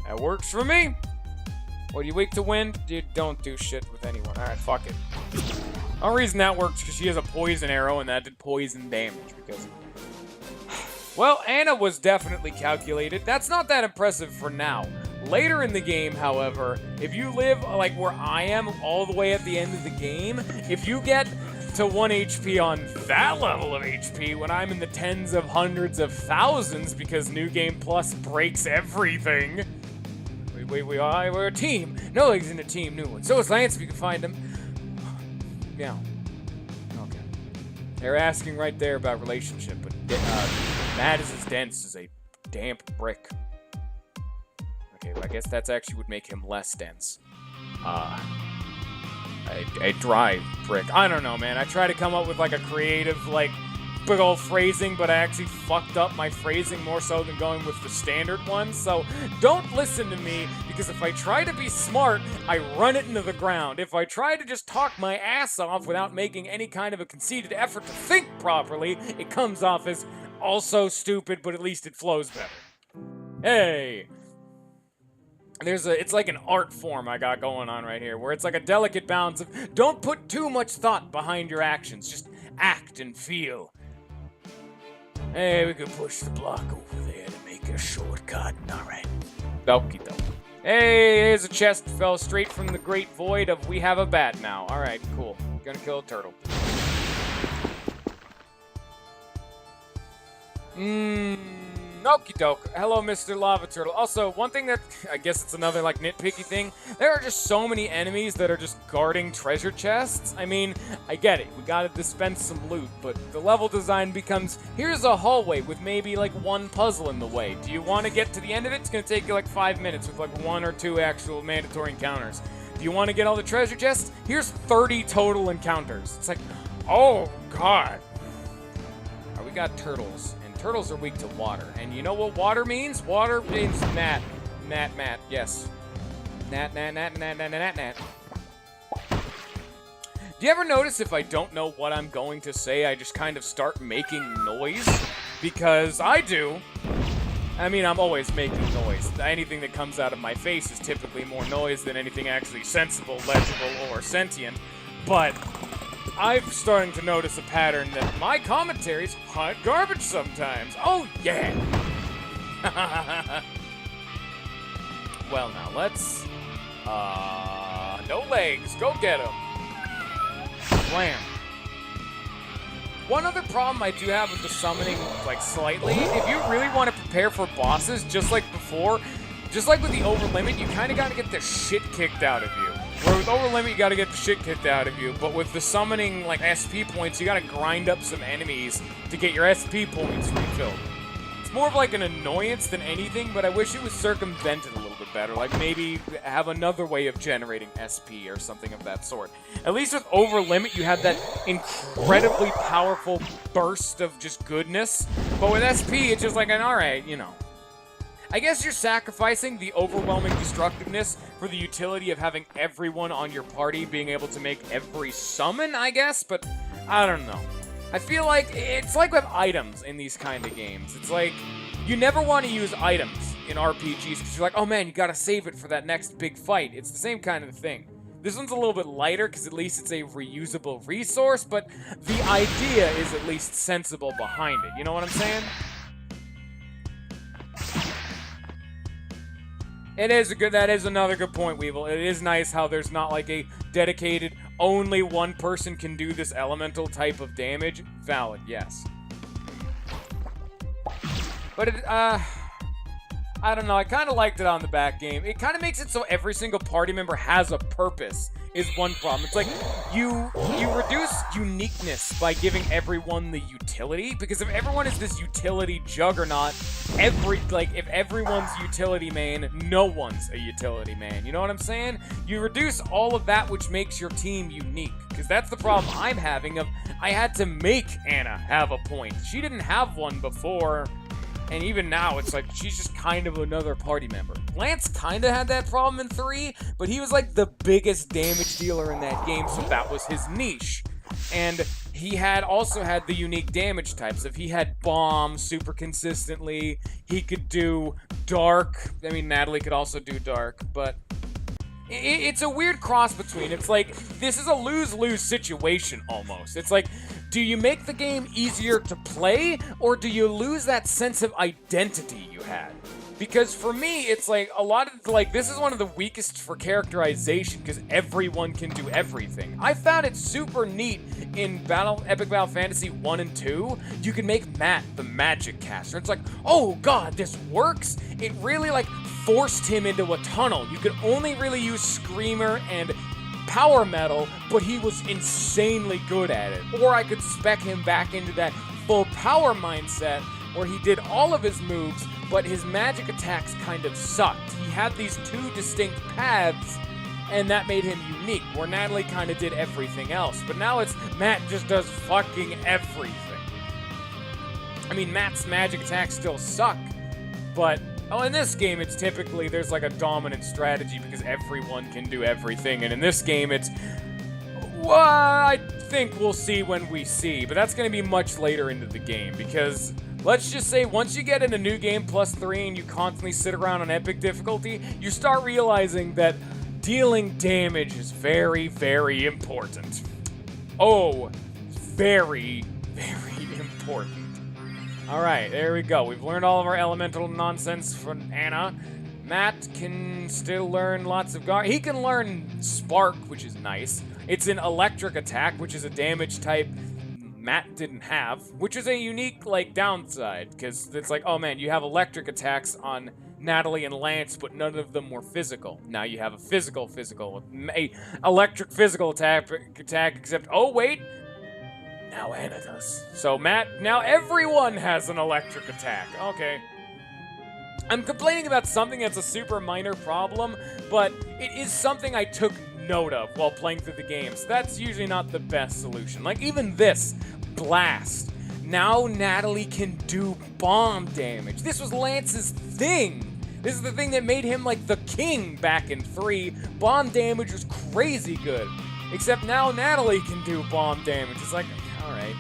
That works for me. What, you weak to wind? Dude, don't do shit with anyone. Alright, fuck it. The only reason that works is because she has a poison arrow and that did poison damage because... Well, Anna was definitely calculated. That's not that impressive for now. Later in the game, however, if you live like where I am all the way at the end of the game, if you get to 1 HP on that level of HP when I'm in the tens of hundreds of thousands because New Game Plus breaks everything. We're a team. No, he's in a team, new one. So is Lance if you can find him. Yeah. Okay. They're asking right there about relationship, but Matt is as dense as a damp brick. Okay, well, I guess that's actually would make him less dense. A dry brick. I don't know, man. I try to come up with like a creative, like, big old phrasing, but I actually fucked up my phrasing more so than going with the standard one. So don't listen to me, because if I try to be smart, I run it into the ground. If I try to just talk my ass off without making any kind of a conceited effort to think properly, it comes off as also stupid, but at least it flows better. Hey! It's like an art form I got going on right here, where it's like a delicate balance of don't put too much thought behind your actions, just act and feel. Hey, we could push the block over there to make a shortcut. Alright. Okie dokie. Hey, here's a chest fell straight from the great void of we have a bat now. Alright, cool. Gonna kill a turtle. Okie doke. Hello, Mr. Lava Turtle. Also, one thing that, I guess it's another, like, nitpicky thing, there are just so many enemies that are just guarding treasure chests. I mean, I get it. We gotta dispense some loot, but the level design becomes, here's a hallway with maybe, like, one puzzle in the way. Do you want to get to the end of it? It's gonna take you, like, 5 minutes with, like, 1 or 2 actual mandatory encounters. Do you want to get all the treasure chests? Here's 30 total encounters. It's like, oh, God. We got turtles. Turtles are weak to water. And you know what water means? Water means gnat. Gnat, yes. Gnat. Do you ever notice if I don't know what I'm going to say, I just kind of start making noise? Because I do. I mean, I'm always making noise. Anything that comes out of my face is typically more noise than anything actually sensible, legible, or sentient. But I'm starting to notice a pattern that my commentary's hot garbage sometimes. Oh, yeah! Well, now, let's... no legs. Go get him. Wham. One other problem I do have with the summoning, like, slightly, if you really want to prepare for bosses, just like before, just like with the over limit, you kind of got to get the shit kicked out of you. Where with over limit, you got to get the shit kicked out of you, but with the summoning, like, SP points, you got to grind up some enemies to get your SP points refilled. It's more of like an annoyance than anything, but I wish it was circumvented a little bit better. Like, maybe have another way of generating SP or something of that sort. At least with over limit, you have that incredibly powerful burst of just goodness. But with SP, it's just like an alright, you know. I guess you're sacrificing the overwhelming destructiveness for the utility of having everyone on your party being able to make every summon, I guess, but I don't know. I feel like it's like with items in these kind of games. It's like you never want to use items in RPGs because you're like, oh man, you gotta save it for that next big fight. It's the same kind of thing. This one's a little bit lighter because at least it's a reusable resource, but the idea is at least sensible behind it. You know what I'm saying? That is another good point, Weevil. It is nice how there's not like a dedicated, only one person can do this elemental type of damage. Valid, yes. But I don't know, I kind of liked it on the back game. It kind of makes it so every single party member has a purpose, is one problem. It's like, you reduce uniqueness by giving everyone the utility, because if everyone is this utility juggernaut, if everyone's utility main, no one's a utility man. You know what I'm saying? You reduce all of that which makes your team unique, because that's the problem I'm having of, I had to make Anna have a point. She didn't have one before. And even now, it's like, she's just kind of another party member. Lance kind of had that problem in 3, but he was like the biggest damage dealer in that game, so that was his niche. And he also had the unique damage types. If he had bomb super consistently, he could do dark. I mean, Natalie could also do dark, but it's a weird cross between. It's like, this is a lose-lose situation almost. It's like, do you make the game easier to play, or do you lose that sense of identity you had? Because for me, it's like, this is one of the weakest for characterization, because everyone can do everything. I found it super neat in Epic Battle Fantasy 1 and 2. You can make Matt the magic caster. It's like, oh god, this works? It really, forced him into a tunnel. You could only really use Screamer and Power Metal, but he was insanely good at it. Or I could spec him back into that full power mindset where he did all of his moves, but his magic attacks kind of sucked. He had these two distinct paths, and that made him unique, where Natalie kind of did everything else. But now it's Matt just does fucking everything. I mean, Matt's magic attacks still suck, but in this game, it's typically, there's like a dominant strategy because everyone can do everything. And in this game, it's, well, I think we'll see when we see. But that's going to be much later into the game because, let's just say, once you get in a new game +3 and you constantly sit around on epic difficulty, you start realizing that dealing damage is very, very important. Oh, very, very important. Alright, there we go. We've learned all of our elemental nonsense from Anna. Matt can still learn lots of he can learn Spark, which is nice. It's an electric attack, which is a damage type Matt didn't have, which is a unique, downside, because it's like, oh man, you have electric attacks on Natalie and Lance, but none of them were physical. Now you have a physical, a electric physical attack, except, oh wait, now Anna does. So Matt, now everyone has an electric attack. Okay. I'm complaining about something that's a super minor problem, but it is something I took note of while playing through the game. So that's usually not the best solution. Like even this, Blast. Now Natalie can do bomb damage. This was Lance's thing. This is the thing that made him the king back in 3. Bomb damage was crazy good. Except now Natalie can do bomb damage. It's like, alright.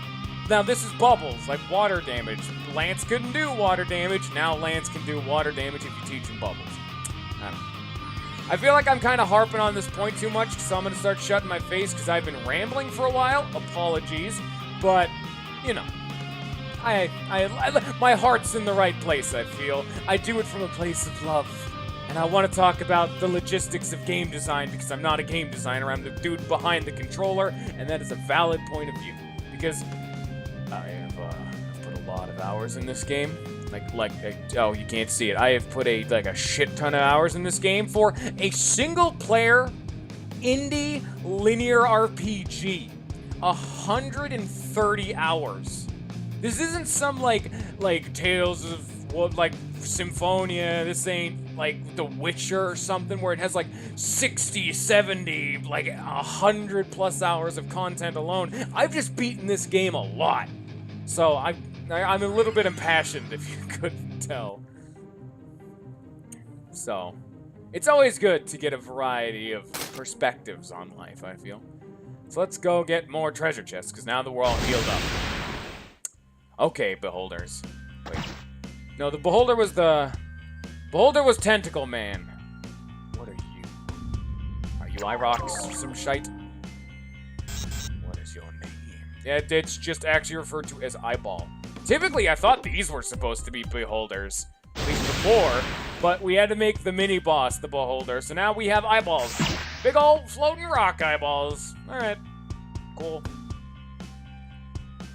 Now this is bubbles, like water damage. Lance couldn't do water damage. Now Lance can do water damage if you teach him bubbles. I don't know. I feel like I'm kind of harping on this point too much, so I'm going to start shutting my face because I've been rambling for a while. Apologies. But, you know, my heart's in the right place, I feel. I do it from a place of love. And I want to talk about the logistics of game design because I'm not a game designer. I'm the dude behind the controller, and that is a valid point of view. Because I have put a lot of hours in this game. Oh, you can't see it. I have put a shit ton of hours in this game for a single-player indie linear RPG. 130 hours. This isn't some like Tales of what Symphonia. This ain't like The Witcher or something where it has like 60, 70, like 100 plus hours of content alone. I've just beaten this game a lot, so I'm a little bit impassioned, if you couldn't tell. So, it's always good to get a variety of perspectives on life, I feel. So let's go get more treasure chests, because now that we're all healed up. Okay, beholders. Wait. No, the beholder was Tentacle Man. What are you? Are you Irox or some shite? What is your name? Yeah, it's just actually referred to as Eyeball. Typically, I thought these were supposed to be beholders, at least before, but we had to make the mini-boss the beholder, so now we have eyeballs. Big old floating rock eyeballs. Alright, cool.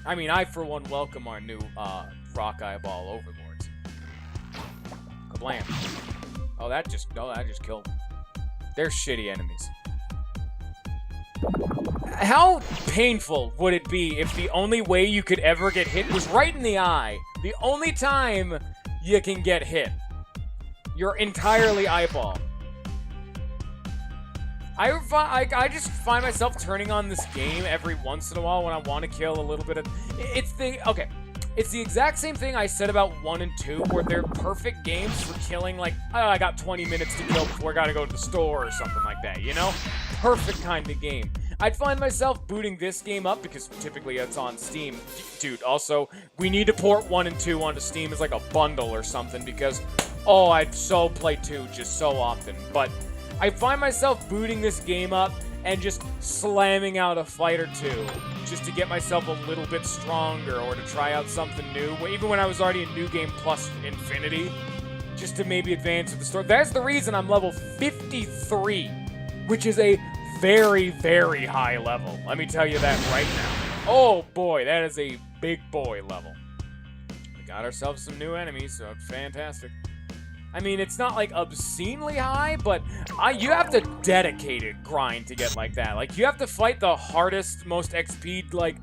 I mean, I, for one, welcome our new rock eyeball overlords. Kablam. Oh, that just killed them. They're shitty enemies. How painful would it be if the only way you could ever get hit was right in the eye? The only time you can get hit. You're entirely eyeball. I just find myself turning on this game every once in a while when I want to kill a little bit of... It's the exact same thing I said about 1 and 2, where they're perfect games for killing, like, oh, I got 20 minutes to kill before I gotta go to the store or something like that, you know? Perfect kind of game. I'd find myself booting this game up because typically it's on Steam. Dude, also, we need to port 1 and 2 onto Steam as like a bundle or something because, oh, I'd so play 2 just so often. But I find myself booting this game up and just slamming out a fight or two just to get myself a little bit stronger or to try out something new, even when I was already in New Game Plus Infinity, just to maybe advance with the story. That's the reason I'm level 53, which is a very, very high level. Let me tell you that right now. Oh boy, that is a big boy level. We got ourselves some new enemies, so it's fantastic. I mean, it's not like obscenely high, but you have to dedicated grind to get like that. Like, you have to fight the hardest, most XP, like,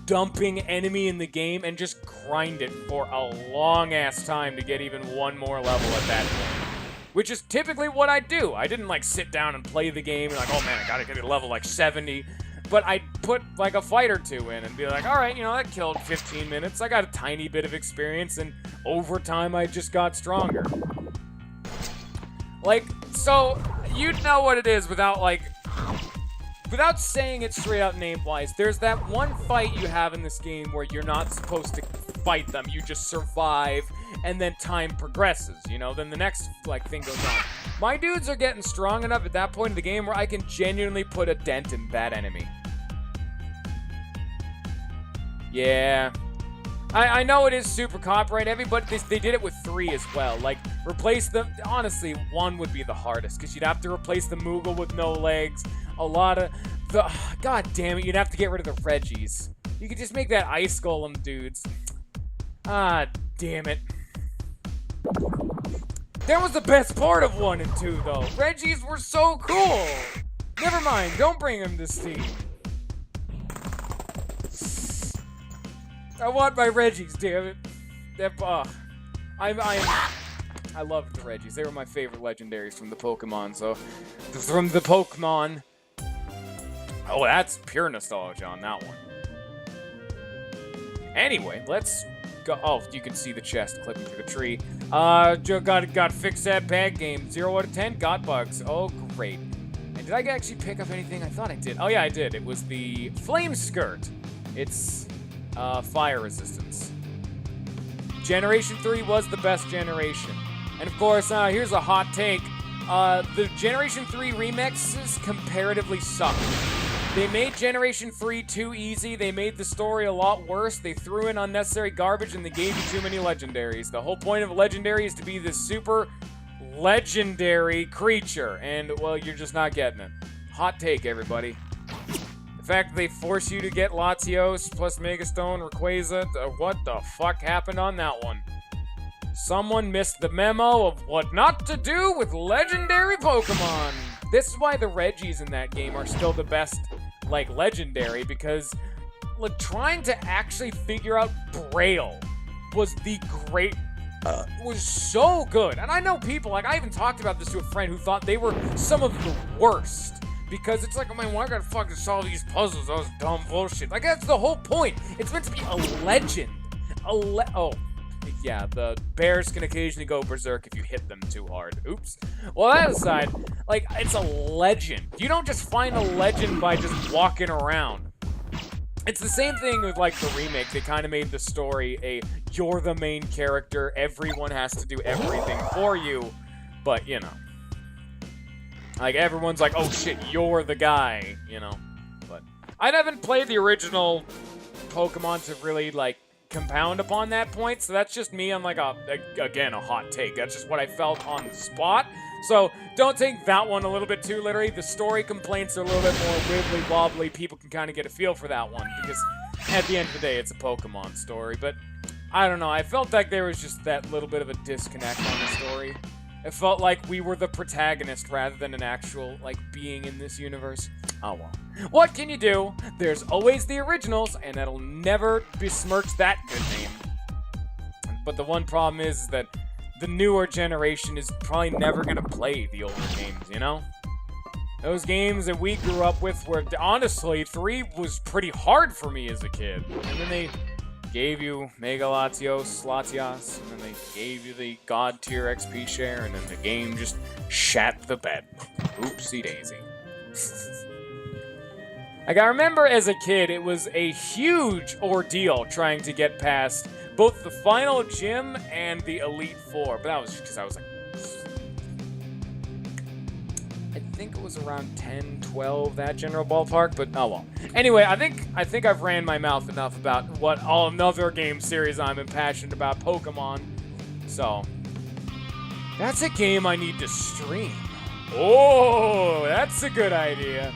dumping enemy in the game and just grind it for a long-ass time to get even one more level at that point. Which is typically what I do. I didn't, like, sit down and play the game and like, oh man, I gotta get to level, like, 70. But I'd put, like, a fight or two in and be like, alright, you know, that killed 15 minutes. I got a tiny bit of experience, and over time, I just got stronger. Like, so, you'd know what it is without, like, without saying it straight out name-wise. There's that one fight you have in this game where you're not supposed to fight them. You just survive, and then time progresses, you know? Then the next, like, thing goes on. My dudes are getting strong enough at that point in the game where I can genuinely put a dent in that enemy. Yeah. I know it is super copyright heavy, but they did it with 3 as well. Like, replace them. Honestly, 1 would be the hardest, because you'd have to replace the Moogle with no legs. A lot of the... God damn it, you'd have to get rid of the Reggies. You could just make that Ice Golem dudes. Ah, damn it. That was the best part of 1 and 2, though. Reggies were so cool. Never mind, don't bring them to Steam. I want my Reggies, damn it. I loved the Reggies. They were my favorite legendaries from the Pokemon, so... From the Pokemon... Oh, that's pure nostalgia on that one. Anyway, let's go... Oh, you can see the chest clipping through the tree. Got to fix that bad game. 0 out of 10, got bugs. Oh, great. And did I actually pick up anything? I thought I did. Oh, yeah, I did. It was the Flame Skirt. It's... fire resistance. Generation 3 was the best generation. And of course, here's a hot take. The Generation 3 remixes comparatively suck. They made Generation 3 too easy. They made the story a lot worse. They threw in unnecessary garbage and they gave you too many legendaries. The whole point of a legendary is to be this super legendary creature. And, well, you're just not getting it. Hot take, everybody. The fact that they force you to get Latios plus Megastone, Rayquaza, what the fuck happened on that one? Someone missed the memo of what not to do with legendary Pokemon. This is why the Regis in that game are still the best, like, legendary, because like, trying to actually figure out Braille was was so good. And I know people, like, I even talked about this to a friend who thought they were some of the worst. Because it's like, oh man, why I gotta fucking solve these puzzles? That was dumb bullshit. Like, that's the whole point. It's meant to be a legend. Oh, yeah, the bears can occasionally go berserk if you hit them too hard. Oops. Well, that aside, like, it's a legend. You don't just find a legend by just walking around. It's the same thing with, like, the remake. They kind of made the story you're the main character, everyone has to do everything for you, but, you know. Like, everyone's like, oh shit, you're the guy, you know. But I haven't played the original Pokemon to really, like, compound upon that point, so that's just me on, like, again, a hot take. That's just what I felt on the spot. So don't take that one a little bit too literally. The story complaints are a little bit more wibbly wobbly. People can kind of get a feel for that one, because at the end of the day, it's a Pokemon story. But I don't know, I felt like there was just that little bit of a disconnect on the story. It felt like we were the protagonist rather than an actual, like, being in this universe. Oh well. What can you do? There's always the originals, and that'll never besmirch that good name. But the one problem is that the newer generation is probably never gonna play the older games, you know? Those games that we grew up with were, honestly, 3 was pretty hard for me as a kid. And then they gave you Mega Latios, and then they gave you the God tier XP share, and then the game just shat the bed. Oopsie daisy. Like, I remember as a kid, it was a huge ordeal trying to get past both the final gym and the Elite Four, but that was just because I was like, I think it was around 10, 12, that general ballpark, but oh well. Anyway, I think I've ran my mouth enough about what another game series I'm impassioned about, Pokemon. So, that's a game I need to stream. Oh, that's a good idea.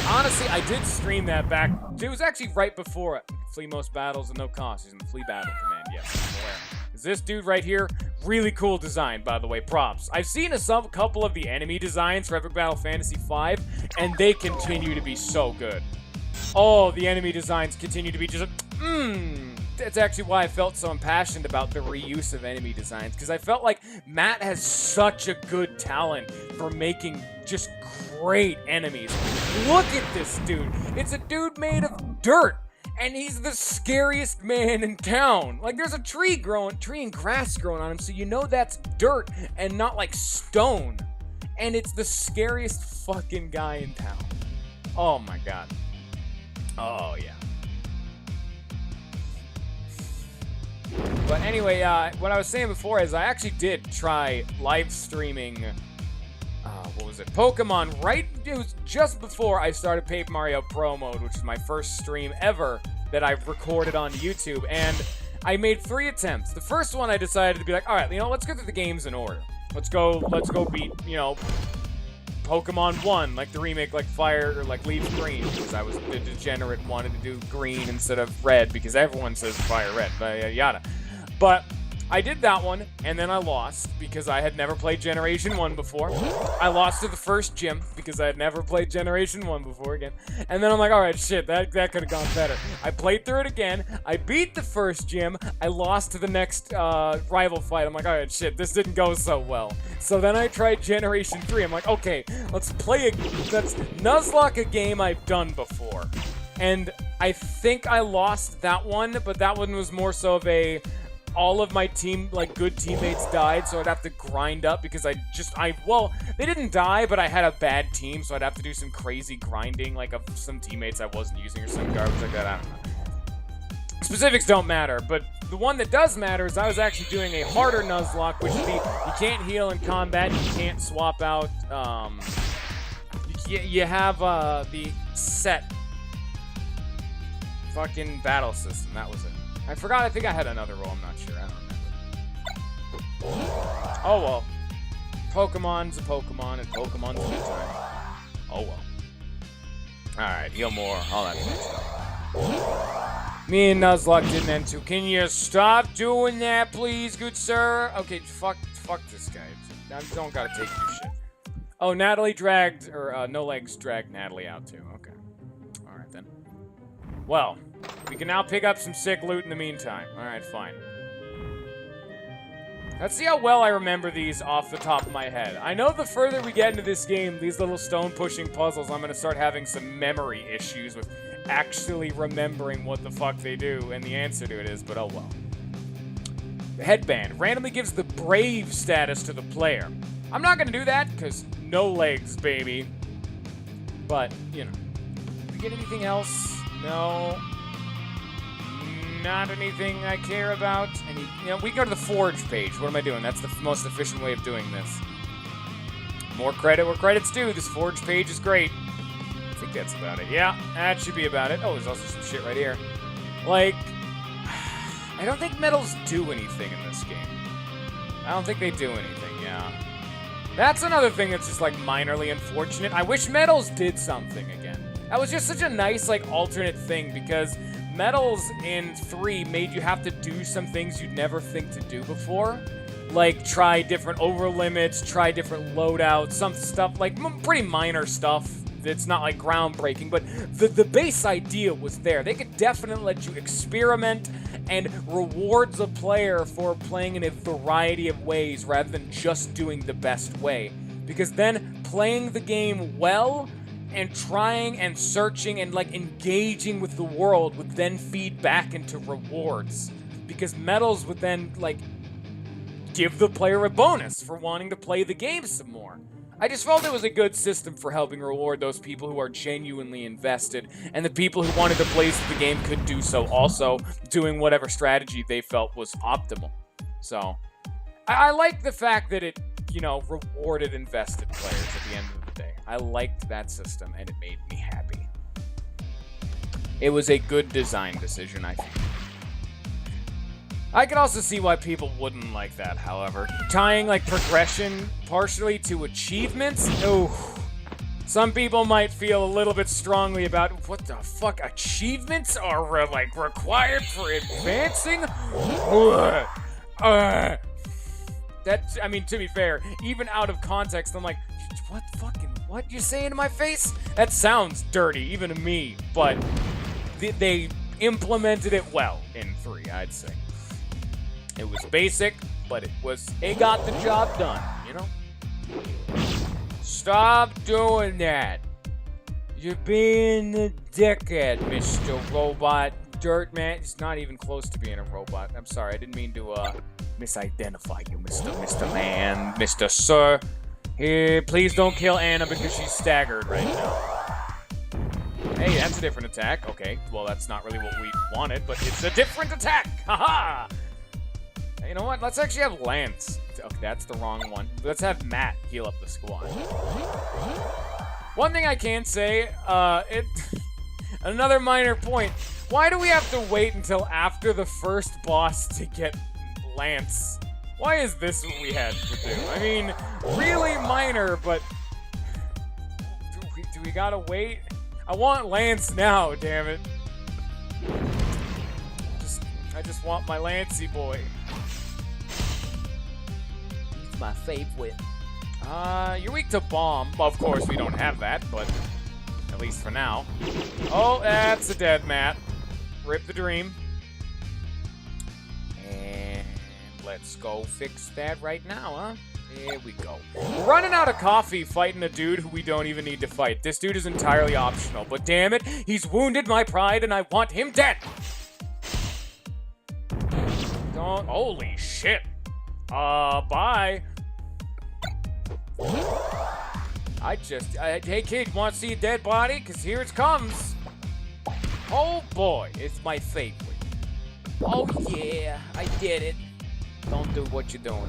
Honestly, I did stream that back. It was actually right before it. Flee most battles at no cost using the Flee Battle command. Yes, I'm aware. Is this dude right here? Really cool design, by the way. Props. I've seen a couple of the enemy designs for Epic Battle Fantasy V, and they continue to be so good. Oh, the enemy designs continue to be just That's actually why I felt so impassioned about the reuse of enemy designs, because I felt like Matt has such a good talent for making just great enemies. Look at this dude. It's a dude made of dirt, and he's the scariest man in town. Like, there's a tree and grass growing on him, so you know that's dirt and not like stone. And it's the scariest fucking guy in town. Oh my god. Oh yeah. But anyway, what I was saying before is I actually did try live streaming, what was it, Pokemon, it was just before I started Paper Mario Pro Mode, which is my first stream ever that I've recorded on YouTube, and I made 3 attempts. The first one I decided to be like, alright, you know, let's go through the games in order. Let's go beat, you know, Pokemon 1, like the remake, like Fire, or like Leaf Green, because I was the degenerate, wanted to do green instead of red, because everyone says Fire Red, but yada. But I did that one, and then I lost, because I had never played Generation 1 before. I lost to the first gym, because I had never played Generation 1 before again. And then I'm like, alright, shit, that could have gone better. I played through it again, I beat the first gym, I lost to the next rival fight. I'm like, alright, shit, this didn't go so well. So then I tried Generation 3. I'm like, okay, let's Nuzlocke, a game I've done before. And I think I lost that one, but that one was more so of all of my team, like, good teammates died, so I'd have to grind up because well, they didn't die, but I had a bad team, so I'd have to do some crazy grinding, like, of some teammates I wasn't using or some garbage like that, I don't know. Specifics don't matter, but the one that does matter is I was actually doing a harder Nuzlocke, which would be you can't heal in combat, you can't swap out, you have the set fucking battle system. That was it. I forgot, I think I had another role, I'm not sure, I don't remember. Oh well. Pokemon's a Pokemon, and Pokemon's a good time. Oh well. Alright, heal more, all that fun stuff. Me and Nuzlocke didn't end too. Can you stop doing that, please, good sir? Okay, fuck this guy. I don't gotta take your shit. Oh, Natalie dragged, or No Legs dragged Natalie out too. Okay. Alright then. Well, we can now pick up some sick loot in the meantime. Alright, fine. Let's see how well I remember these off the top of my head. I know the further we get into this game, these little stone-pushing puzzles, I'm going to start having some memory issues with actually remembering what the fuck they do and the answer to it is, but oh well. The headband randomly gives the brave status to the player. I'm not going to do that, because no legs, baby. But, you know. Did we get anything else? No. Not anything I care about. We go to the Forge page. What am I doing? That's the most efficient way of doing this. More credit where credit's due. This Forge page is great. I think that's about it. Yeah, that should be about it. Oh, there's also some shit right here. Like, I don't think medals do anything in this game. I don't think they do anything, yeah. That's another thing that's just, like, minorly unfortunate. I wish medals did something again. That was just such a nice, like, alternate thing, because medals in 3 made you have to do some things you'd never think to do before. Like, try different over limits, try different loadouts, some stuff, like, pretty minor stuff. It's not, like, groundbreaking, but the base idea was there. They could definitely let you experiment and rewards a player for playing in a variety of ways rather than just doing the best way. Because then playing the game well and trying and searching and, like, engaging with the world would then feed back into rewards. Because medals would then, like, give the player a bonus for wanting to play the game some more. I just felt it was a good system for helping reward those people who are genuinely invested, and the people who wanted to play the game could do so also, doing whatever strategy they felt was optimal. So, I like the fact that it, rewarded invested players at the end of the day. I liked that system, and it made me happy. It was a good design decision, I think. I can also see why people wouldn't like that, however. Tying, like, progression partially to achievements? Oh. Some people might feel a little bit strongly about, what the fuck, achievements are, like, required for advancing? That, I mean, to be fair, even out of context, I'm like, what you saying to my face? That sounds dirty, even to me, but they implemented it well in 3, I'd say. It was basic, but it got the job done, Stop doing that. You're being a dickhead, Mr. Robot. Dirtman. He's not even close to being a robot. I'm sorry, I didn't mean to, misidentify you, Mr. Man, Mr. Sir. Here, please don't kill Anna because she's staggered right now. Hey, that's a different attack. Okay, well, that's not really what we wanted, but it's a different attack. Haha! You know what? Let's actually have Lance. Okay, that's the wrong one. Let's have Matt heal up the squad. One thing I can say, another minor point. Why do we have to wait until after the first boss to get Lance? Why is this what we had to do? I mean, really minor, but do we gotta wait? I want Lance now, damn it. I just want my Lancey boy. He's my favorite. You're weak to bomb. Of course, we don't have that, but at least for now. Oh, that's a dead Matt. Rip the dream. And let's go fix that right now, huh? There we go. We're running out of coffee fighting a dude who we don't even need to fight. This dude is entirely optional, but damn it, he's wounded my pride and I want him dead! Don't... Holy shit. Bye. Hey kid, want to see a dead body? Because here it comes. Oh boy, it's my favorite. Oh yeah, I did it. Don't do what you're doing.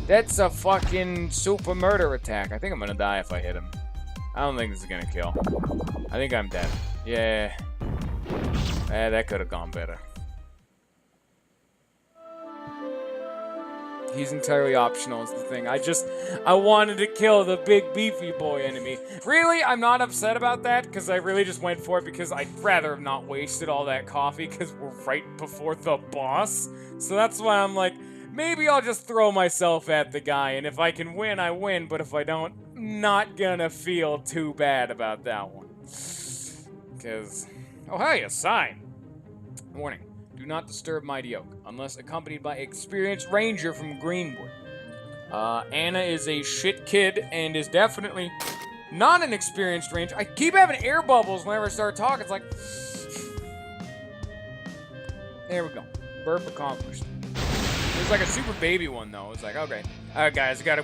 That's a fucking super murder attack. I think I'm gonna die if I hit him. I don't think this is gonna kill. I think I'm dead. Yeah. That could have gone better. He's entirely optional is the thing. I wanted to kill the big beefy boy enemy. Really, I'm not upset about that because I really just went for it because I'd rather have not wasted all that coffee because we're right before the boss. So that's why I'm like, maybe I'll just throw myself at the guy, and if I can win, I win, but if I don't, not gonna feel too bad about that one. Because, oh hey, a sign. Warning. Do not disturb Mighty Oak, unless accompanied by experienced ranger from Greenwood. Anna is a shit kid and is definitely not an experienced ranger. I keep having air bubbles whenever I start talking. It's like... There we go. Burp accomplished. It was like a super baby one, though. It's like, okay. Alright, guys, gotta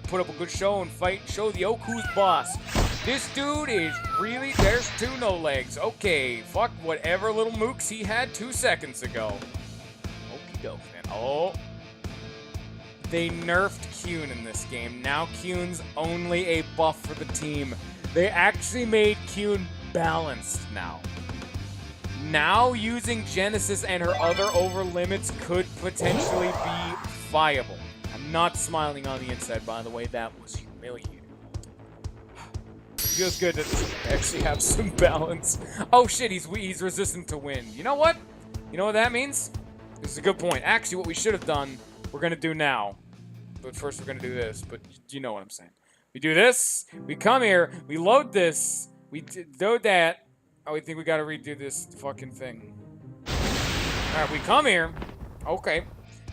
put up a good show and fight. Show the Oak who's boss. This dude is really... There's two no legs. Okay, fuck whatever little mooks he had 2 seconds ago. Okie doke, man. Oh. They nerfed Kyun in this game. Now Kyun's only a buff for the team. They actually made Kyun balanced now. Now using Genesis and her other over limits could potentially be viable. I'm not smiling on the inside, by the way. That was humiliating. Feels good to actually have some balance. Oh shit, he's resistant to wind. You know what? You know what that means? This is a good point. Actually, what we should have done, we're gonna do now. But first we're gonna do this, but you know what I'm saying. We do this, we come here, we load this, we do that. Oh, we think we gotta redo this fucking thing. Alright, we come here. Okay.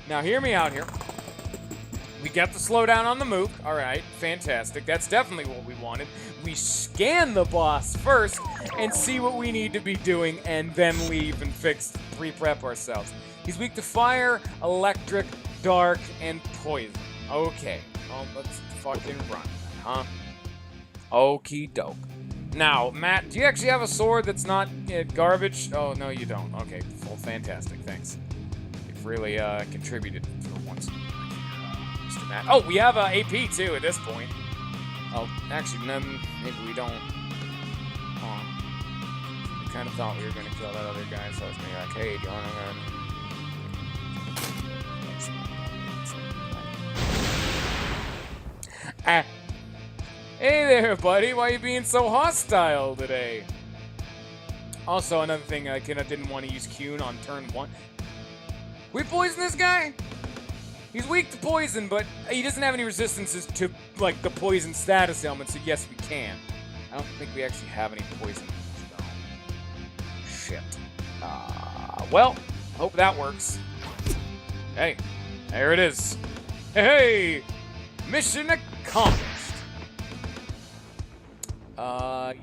Now hear me out here. We get the slowdown on the mook. Alright, fantastic. That's definitely what we wanted. We scan the boss first and see what we need to be doing and then leave and pre-prep ourselves. He's weak to fire, electric, dark, and poison. Okay. Well, let's fucking run, huh? Okie doke. Now, Matt, do you actually have a sword that's not garbage? Oh, no, you don't. Okay, well, fantastic. Thanks. You've really contributed for once. Mr. Matt. Oh, we have AP, too, at this point. Oh, actually, maybe we don't. I kind of thought we were going to kill that other guy, so I was maybe like, hey, do you want to... Hey there, buddy. Why are you being so hostile today? Also, another thing, I didn't want to use Kyun on turn 1. We poison this guy? He's weak to poison, but he doesn't have any resistances to, like, the poison status element, so yes, we can. I don't think we actually have any poison. So. Shit. Well, hope that works. Hey, there it is. Hey! Mission accomplished.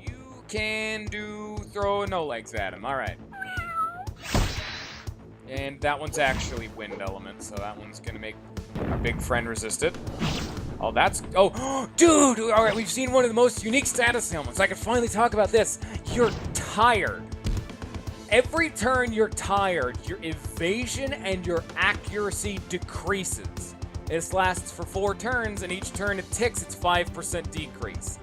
You can throw no legs at him. Alright. And that one's actually wind element, so that one's gonna make our big friend resist it. Oh, that's... Oh, dude! Alright, we've seen one of the most unique status elements. I can finally talk about this. You're tired. Every turn you're tired, your evasion and your accuracy decreases. This lasts for 4 turns, and each turn it ticks, it's 5% decrease.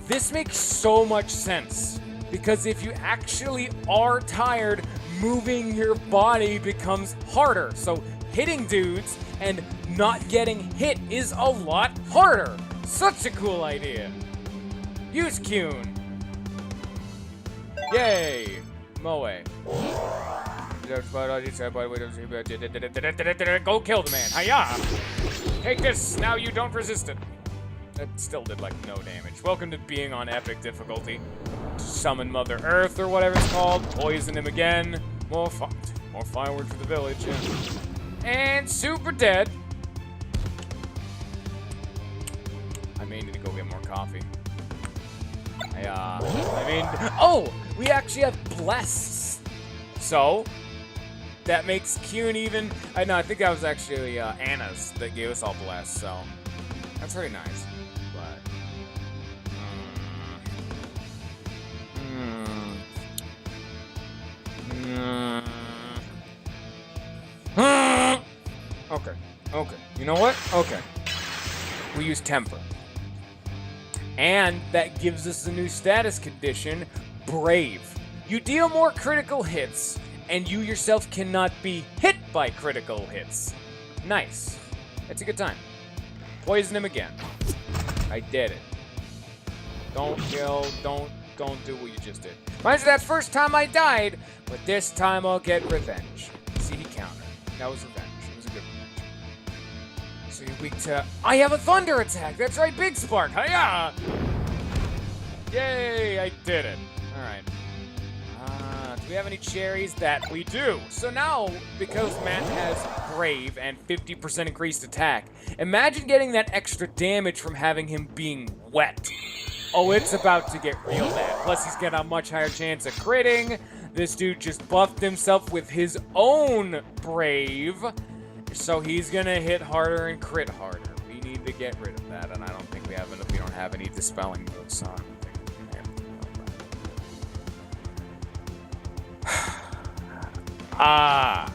This makes so much sense, because if you actually are tired, moving your body becomes harder. So hitting dudes and not getting hit is a lot harder. Such a cool idea. Use Kyun. Yay. Moe. Go kill the man. Hiya! Take this. Now you don't resist it. That still did, like, no damage. Welcome to being on epic difficulty. Summon Mother Earth or whatever it's called. Poison him again. More firewood for the village, yeah. And super dead. I may need to go get more coffee. Oh! We actually have Bless. So, that makes Kyun even... No, I think that was actually Anna's that gave us all Bless, so... That's very nice. Okay. You know what? Okay. We use Temper. And that gives us a new status condition, Brave. You deal more critical hits, and you yourself cannot be hit by critical hits. Nice. That's a good time. Poison him again. I did it. Don't kill, don't do what you just did. Mind you, that's first time I died, but this time I'll get revenge. CD counter. That was revenge. It was a good revenge. So you're weak to... I have a thunder attack! That's right, Big Spark! Hiya! Yay, I did it. Alright. Do we have any cherries? That we do. So now, because Matt has Brave and 50% increased attack, imagine getting that extra damage from having him being wet. Oh, it's about to get real bad. Plus, he's got a much higher chance of critting. This dude just buffed himself with his own Brave, so he's gonna hit harder and crit harder. We need to get rid of that, and I don't think we have enough. We don't have any dispelling moves, so I don't think we have to know that.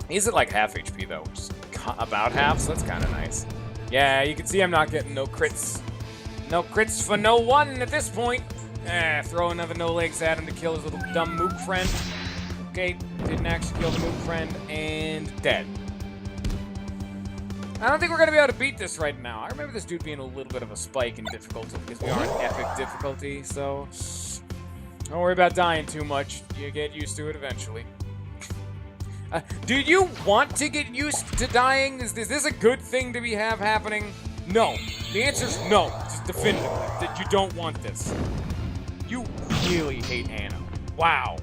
He's at like half HP though, which is about half, so that's kind of nice. Yeah, you can see I'm not getting no crits. No crits for no one at this point. Throw another no legs at him to kill his little dumb mook friend. Okay, didn't actually kill the mook friend, and dead. I don't think we're gonna be able to beat this right now. I remember this dude being a little bit of a spike in difficulty because we are in epic difficulty, so don't worry about dying too much. You get used to it eventually. Do you want to get used to dying? Is this a good thing to have happening? No. The answer's no. Just definitively. That you don't want this. You really hate Anna. Wow.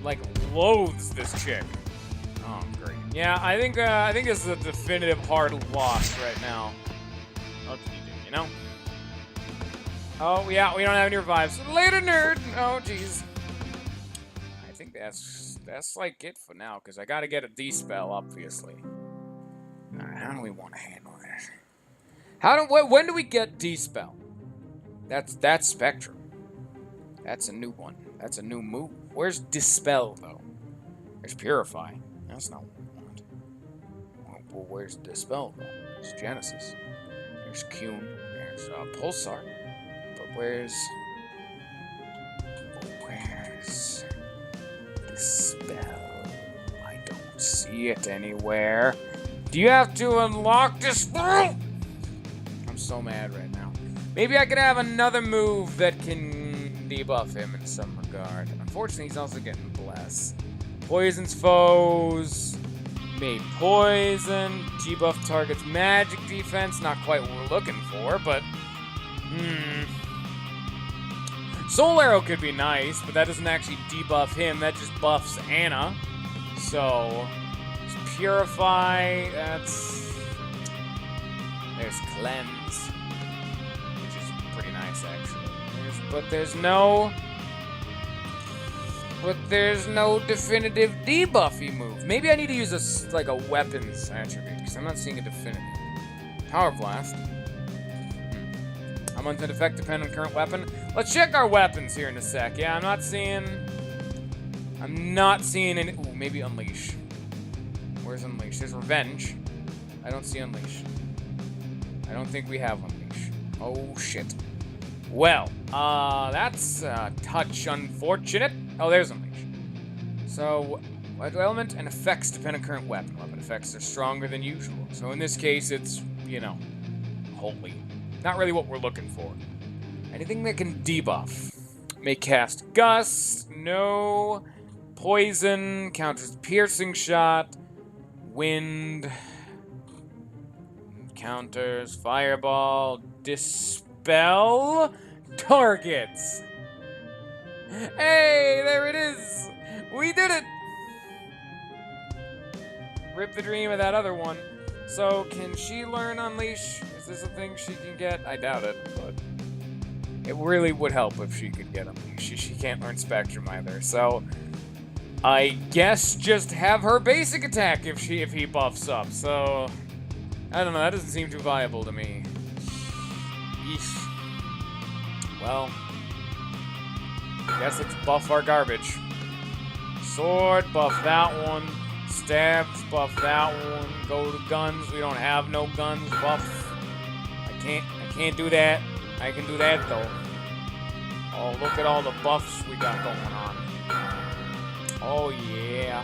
Like, loathes this chick. Oh, great. Yeah, I think this is a definitive hard loss right now. What can you do, you know? Oh, yeah, we don't have any revives. Later, nerd! Oh, jeez. I think that's like it for now, because I gotta get a D-spell, obviously. Alright, how do we want to handle this? When do we get D-spell? That's Spectrum. That's a new one. That's a new move. Where's Dispel, though? There's Purify. That's not what we want. Well, where's Dispel, though? There's Genesis. There's Kuhn. There's Pulsar. But where's Dispel? I don't see it anywhere. Do you have to unlock Dispel? I'm so mad right now. Maybe I could have another move that can debuff him in some regard. Unfortunately, he's also getting Bless. Poisons foes. Made poison. Debuff targets magic defense. Not quite what we're looking for, but... Soul Arrow could be nice, but that doesn't actually debuff him. That just buffs Anna. So... Purify. There's Cleanse. Which is pretty nice, actually. There's no definitive debuffy move. Maybe I need to use a weapons attribute, because I'm not seeing a definitive. Power Blast. I'm on effect dependent on current weapon. Let's check our weapons here in a sec. Yeah, I'm not seeing any. Ooh, maybe Unleash. Where's Unleash? There's Revenge. I don't see Unleash. I don't think we have Unleash. Oh, shit. Well, that's a touch unfortunate. Oh, there's Unleash. So, what element and effects depend on current weapon. Weapon effects are stronger than usual. So in this case, it's, holy. Not really what we're looking for. Anything that can debuff. May cast Gust. No. Poison. Counters piercing shot. Wind. Counters. Fireball. Dispel. Targets. Hey, there it is. We did it. Rip the dream of that other one. So, can she learn Unleash? Is this a thing she can get? I doubt it, but it really would help if she could get Unleash. She can't learn Spectrum either, so I guess just have her basic attack if he buffs up. So, I don't know, that doesn't seem too viable to me. Yeesh. Well, guess let's buff our garbage. Sword, buff that one. stabs, buff that one. Go to guns, we don't have no guns, buff. I can't do that. I can do that though. Oh, look at all the buffs we got going on. Oh yeah.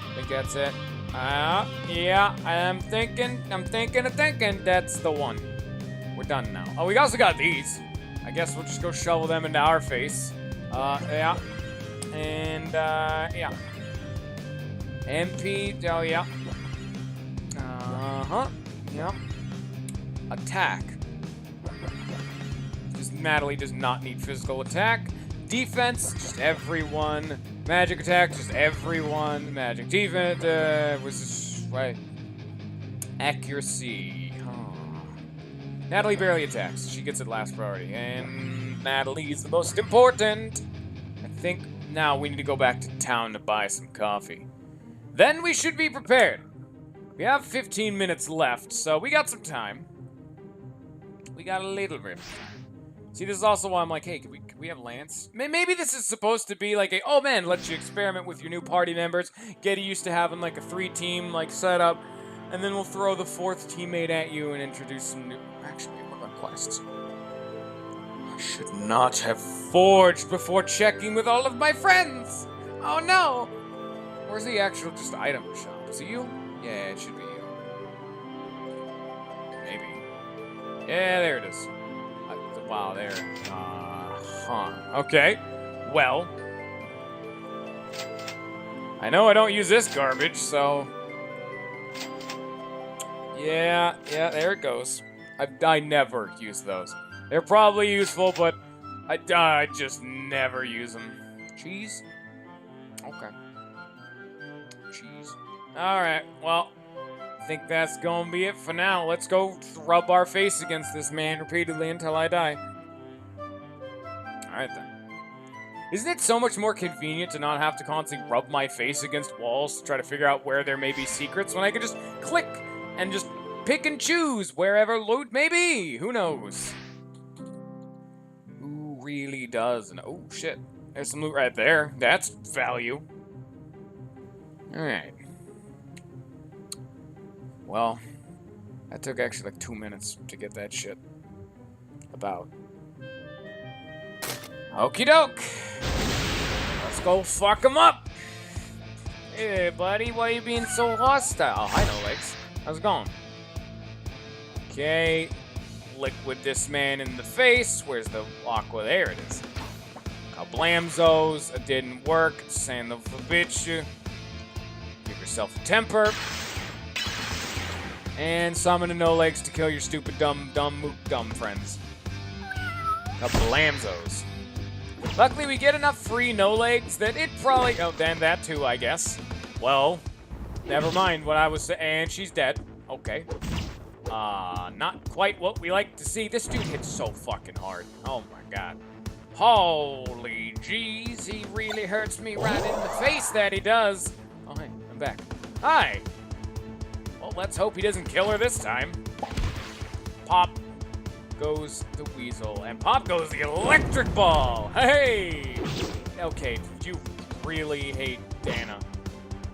I think that's it. Yeah, I'm thinking. That's the one. We're done now. Oh, we also got these. I guess we'll just go shovel them into our face. Yeah. And, yeah. MP, oh, yeah. Uh-huh. Yep. Attack. Natalie does not need physical attack. Defense, just everyone. Magic attack, just everyone. Magic defense, was this, right. Accuracy. Huh. Natalie barely attacks. She gets it last priority. And Natalie's the most important. I think now we need to go back to town to buy some coffee. Then we should be prepared. We have 15 minutes left, so we got some time. We got a little bit of time. See, this is also why I'm like, hey, can we have Lance? Maybe this is supposed to be like a, oh man, let you experiment with your new party members, get used to having like a 3-team like setup, and then we'll throw the 4th teammate at you and introduce some new. Actually, what are quests? I should not have forged before checking with all of my friends. Oh no! Where's the actual just item shop? Is it you? Yeah, it should be you. Maybe. Yeah, there it is. Wow, there. Okay. Well. I know I don't use this garbage, so. Yeah, there it goes. I never use those. They're probably useful, but I just never use them. Cheese? Okay. Cheese. Alright, well. I think that's gonna be it for now. Let's go rub our face against this man repeatedly until I die. Alright then. Isn't it so much more convenient to not have to constantly rub my face against walls to try to figure out where there may be secrets when I could just click and just pick and choose wherever loot may be? Who knows? Who really does? And oh shit. There's some loot right there. That's value. Alright. Well, that took actually like 2 minutes to get that shit. About. Okie doke. Let's go fuck him up. Hey, buddy, why are you being so hostile? Oh, I know, Legs. How's it going? Okay. Liquid this man in the face. Where's the aqua? There it is. Kablamzos. It didn't work. Son of a bitch. Give yourself a temper. And summon a no legs to kill your stupid dumb friends. Kablamzos. Luckily, we get enough free no legs that it probably. Oh, then that too, I guess. Well, never mind what I was saying. And she's dead. Okay. Not quite what we like to see. This dude hits so fucking hard. Oh my god. Holy jeez, he really hurts me right in the face, that he does. Oh, hey, I'm back. Hi. Well, let's hope he doesn't kill her this time. Pop goes the weasel, and pop goes the electric ball. Hey! Okay, you really hate Anna.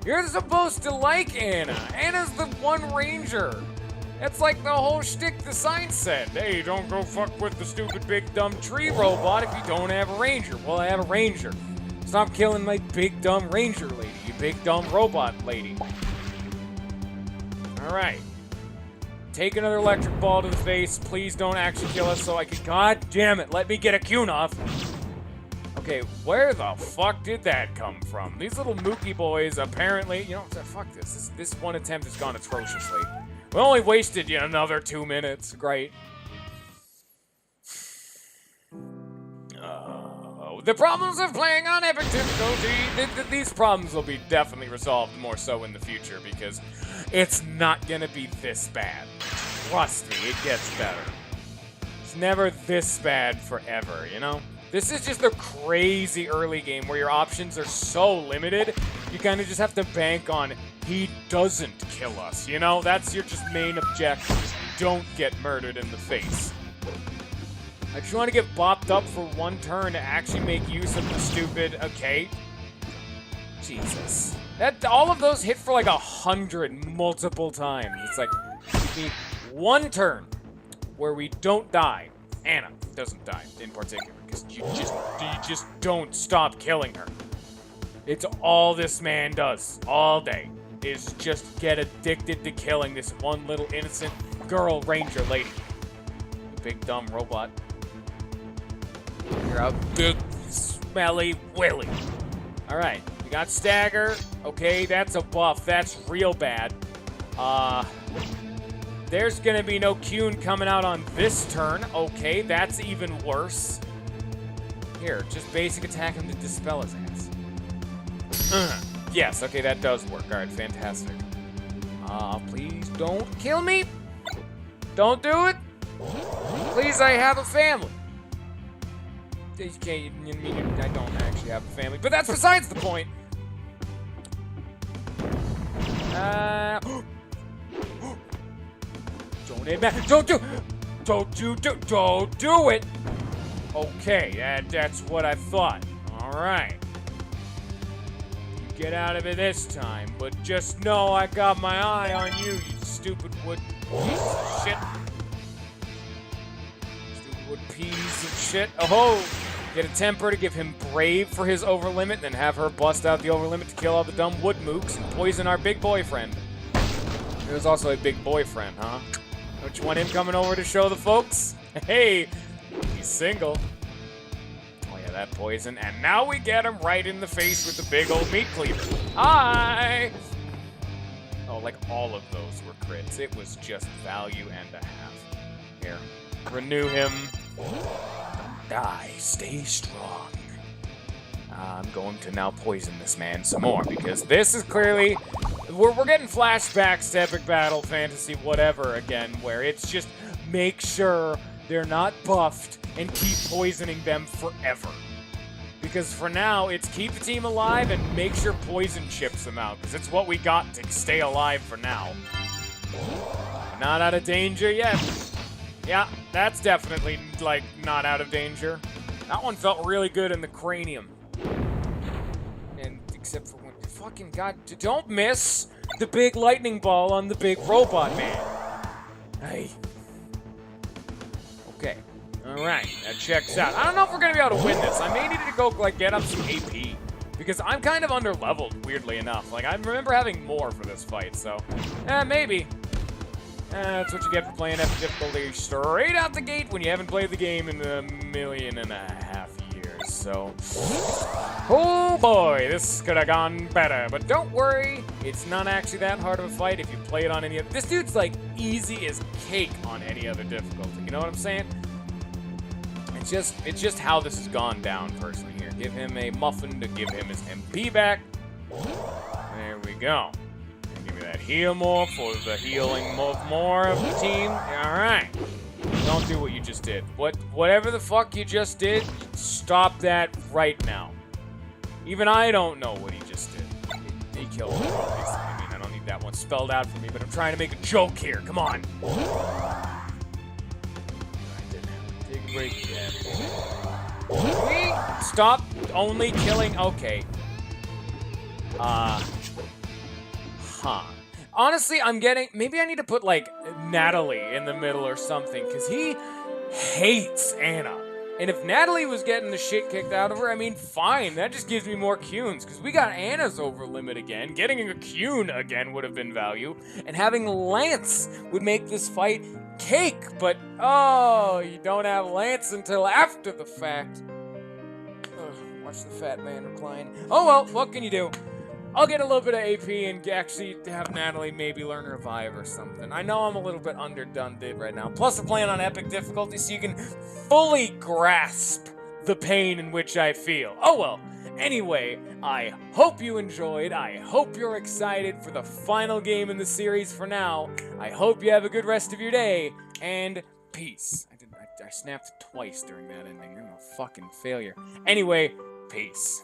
You're supposed to like Anna. Anna's the one ranger. That's like the whole shtick the sign said. Hey, don't go fuck with the stupid big dumb tree robot if you don't have a ranger. Well, I have a ranger. Stop killing my big dumb ranger lady, you big dumb robot lady. Alright. Take another electric ball to the face. Please don't actually kill us so I can. God damn it, let me get a Qun off. Okay, where the fuck did that come from? These little Mookie boys apparently. You know, fuck this. This one attempt has gone atrociously. We only wasted another 2 minutes. Great. The problems of playing on epic difficulty. These problems will be definitely resolved more so in the future because it's not gonna be this bad. Trust me, it gets better. It's never this bad forever, you know? This is just a crazy early game where your options are so limited, you kind of just have to bank on he doesn't kill us, you know? That's your just main objective. Don't get murdered in the face. I just want to get bopped up for one turn to actually make use of the stupid, okay? Jesus. All of those hit for like 100 multiple times. It's like, we need one turn where we don't die. Anna doesn't die in particular, because you just don't stop killing her. It's all this man does all day, is just get addicted to killing this one little innocent girl ranger lady. Big dumb robot. You're a big smelly willy. Alright, we got stagger. Okay, that's a buff. That's real bad. There's gonna be no Kyun coming out on this turn. Okay, that's even worse. Here, just basic attack him to dispel his ass. Yes, okay, that does work. Alright, fantastic. Please don't kill me. Don't do it. Please, I have a family. Okay, I don't actually have a family, but that's besides the point. Don't hit back. Don't do it. Okay, that's what I thought. All right. You get out of it this time, but just know I got my eye on you, you stupid wood piece of shit. Stupid wood piece of shit. Oh, get a temper to give him brave for his overlimit, then have her bust out the overlimit to kill all the dumb wood mooks and poison our big boyfriend. There's also a big boyfriend, huh? Don't you want him coming over to show the folks? Hey, he's single. Oh yeah, that poison. And now we get him right in the face with the big old meat cleaver. Hi! Oh, like all of those were crits. It was just value and a half. Here, renew him. Die, stay strong. I'm going to now poison this man some more, because this is clearly... We're getting flashbacks to Epic Battle Fantasy whatever again, where it's just make sure they're not buffed and keep poisoning them forever. Because for now, it's keep the team alive and make sure poison chips them out, because it's what we got to stay alive for now. Not out of danger yet. Yeah, that's definitely, like, not out of danger. That one felt really good in the cranium. And except for when... Fucking God, don't miss the big lightning ball on the big robot man. Hey. Okay. Alright, that checks out. I don't know if we're gonna be able to win this. I may need to go, like, get up some AP. Because I'm kind of under-leveled, weirdly enough. Like, I remember having more for this fight, so... maybe. That's what you get for playing Epic difficulty straight out the gate when you haven't played the game in a 1.5 million years, so... Oh boy, this could have gone better, but don't worry, it's not actually that hard of a fight if you play it on any other... This dude's like easy as cake on any other difficulty, you know what I'm saying? It's just how this has gone down personally here. Give him a muffin to give him his MP back. There we go. And give me that heal more for the healing more of the team. Alright. Don't do what you just did. Whatever the fuck you just did, stop that right now. Even I don't know what he just did. He killed me, obviously. I mean, I don't need that one spelled out for me, but I'm trying to make a joke here. Come on. I didn't have to take a break yet. We stop only killing... Okay. Honestly, I'm getting... Maybe I need to put, like, Natalie in the middle or something, because he hates Anna. And if Natalie was getting the shit kicked out of her, I mean, fine. That just gives me more Kyuns, because we got Anna's over limit again. Getting a Kyun again would have been value. And having Lance would make this fight cake. But, oh, you don't have Lance until after the fact. Ugh, watch the fat man recline. Oh, well, what can you do? I'll get a little bit of AP and actually have Natalie maybe learn Revive or something. I know I'm a little bit underdone right now. Plus, I'm playing on epic difficulty, so you can fully grasp the pain in which I feel. Oh well. Anyway, I hope you enjoyed. I hope you're excited for the final game in the series for now. I hope you have a good rest of your day, and peace. I snapped twice during that ending. I'm a fucking failure. Anyway, peace.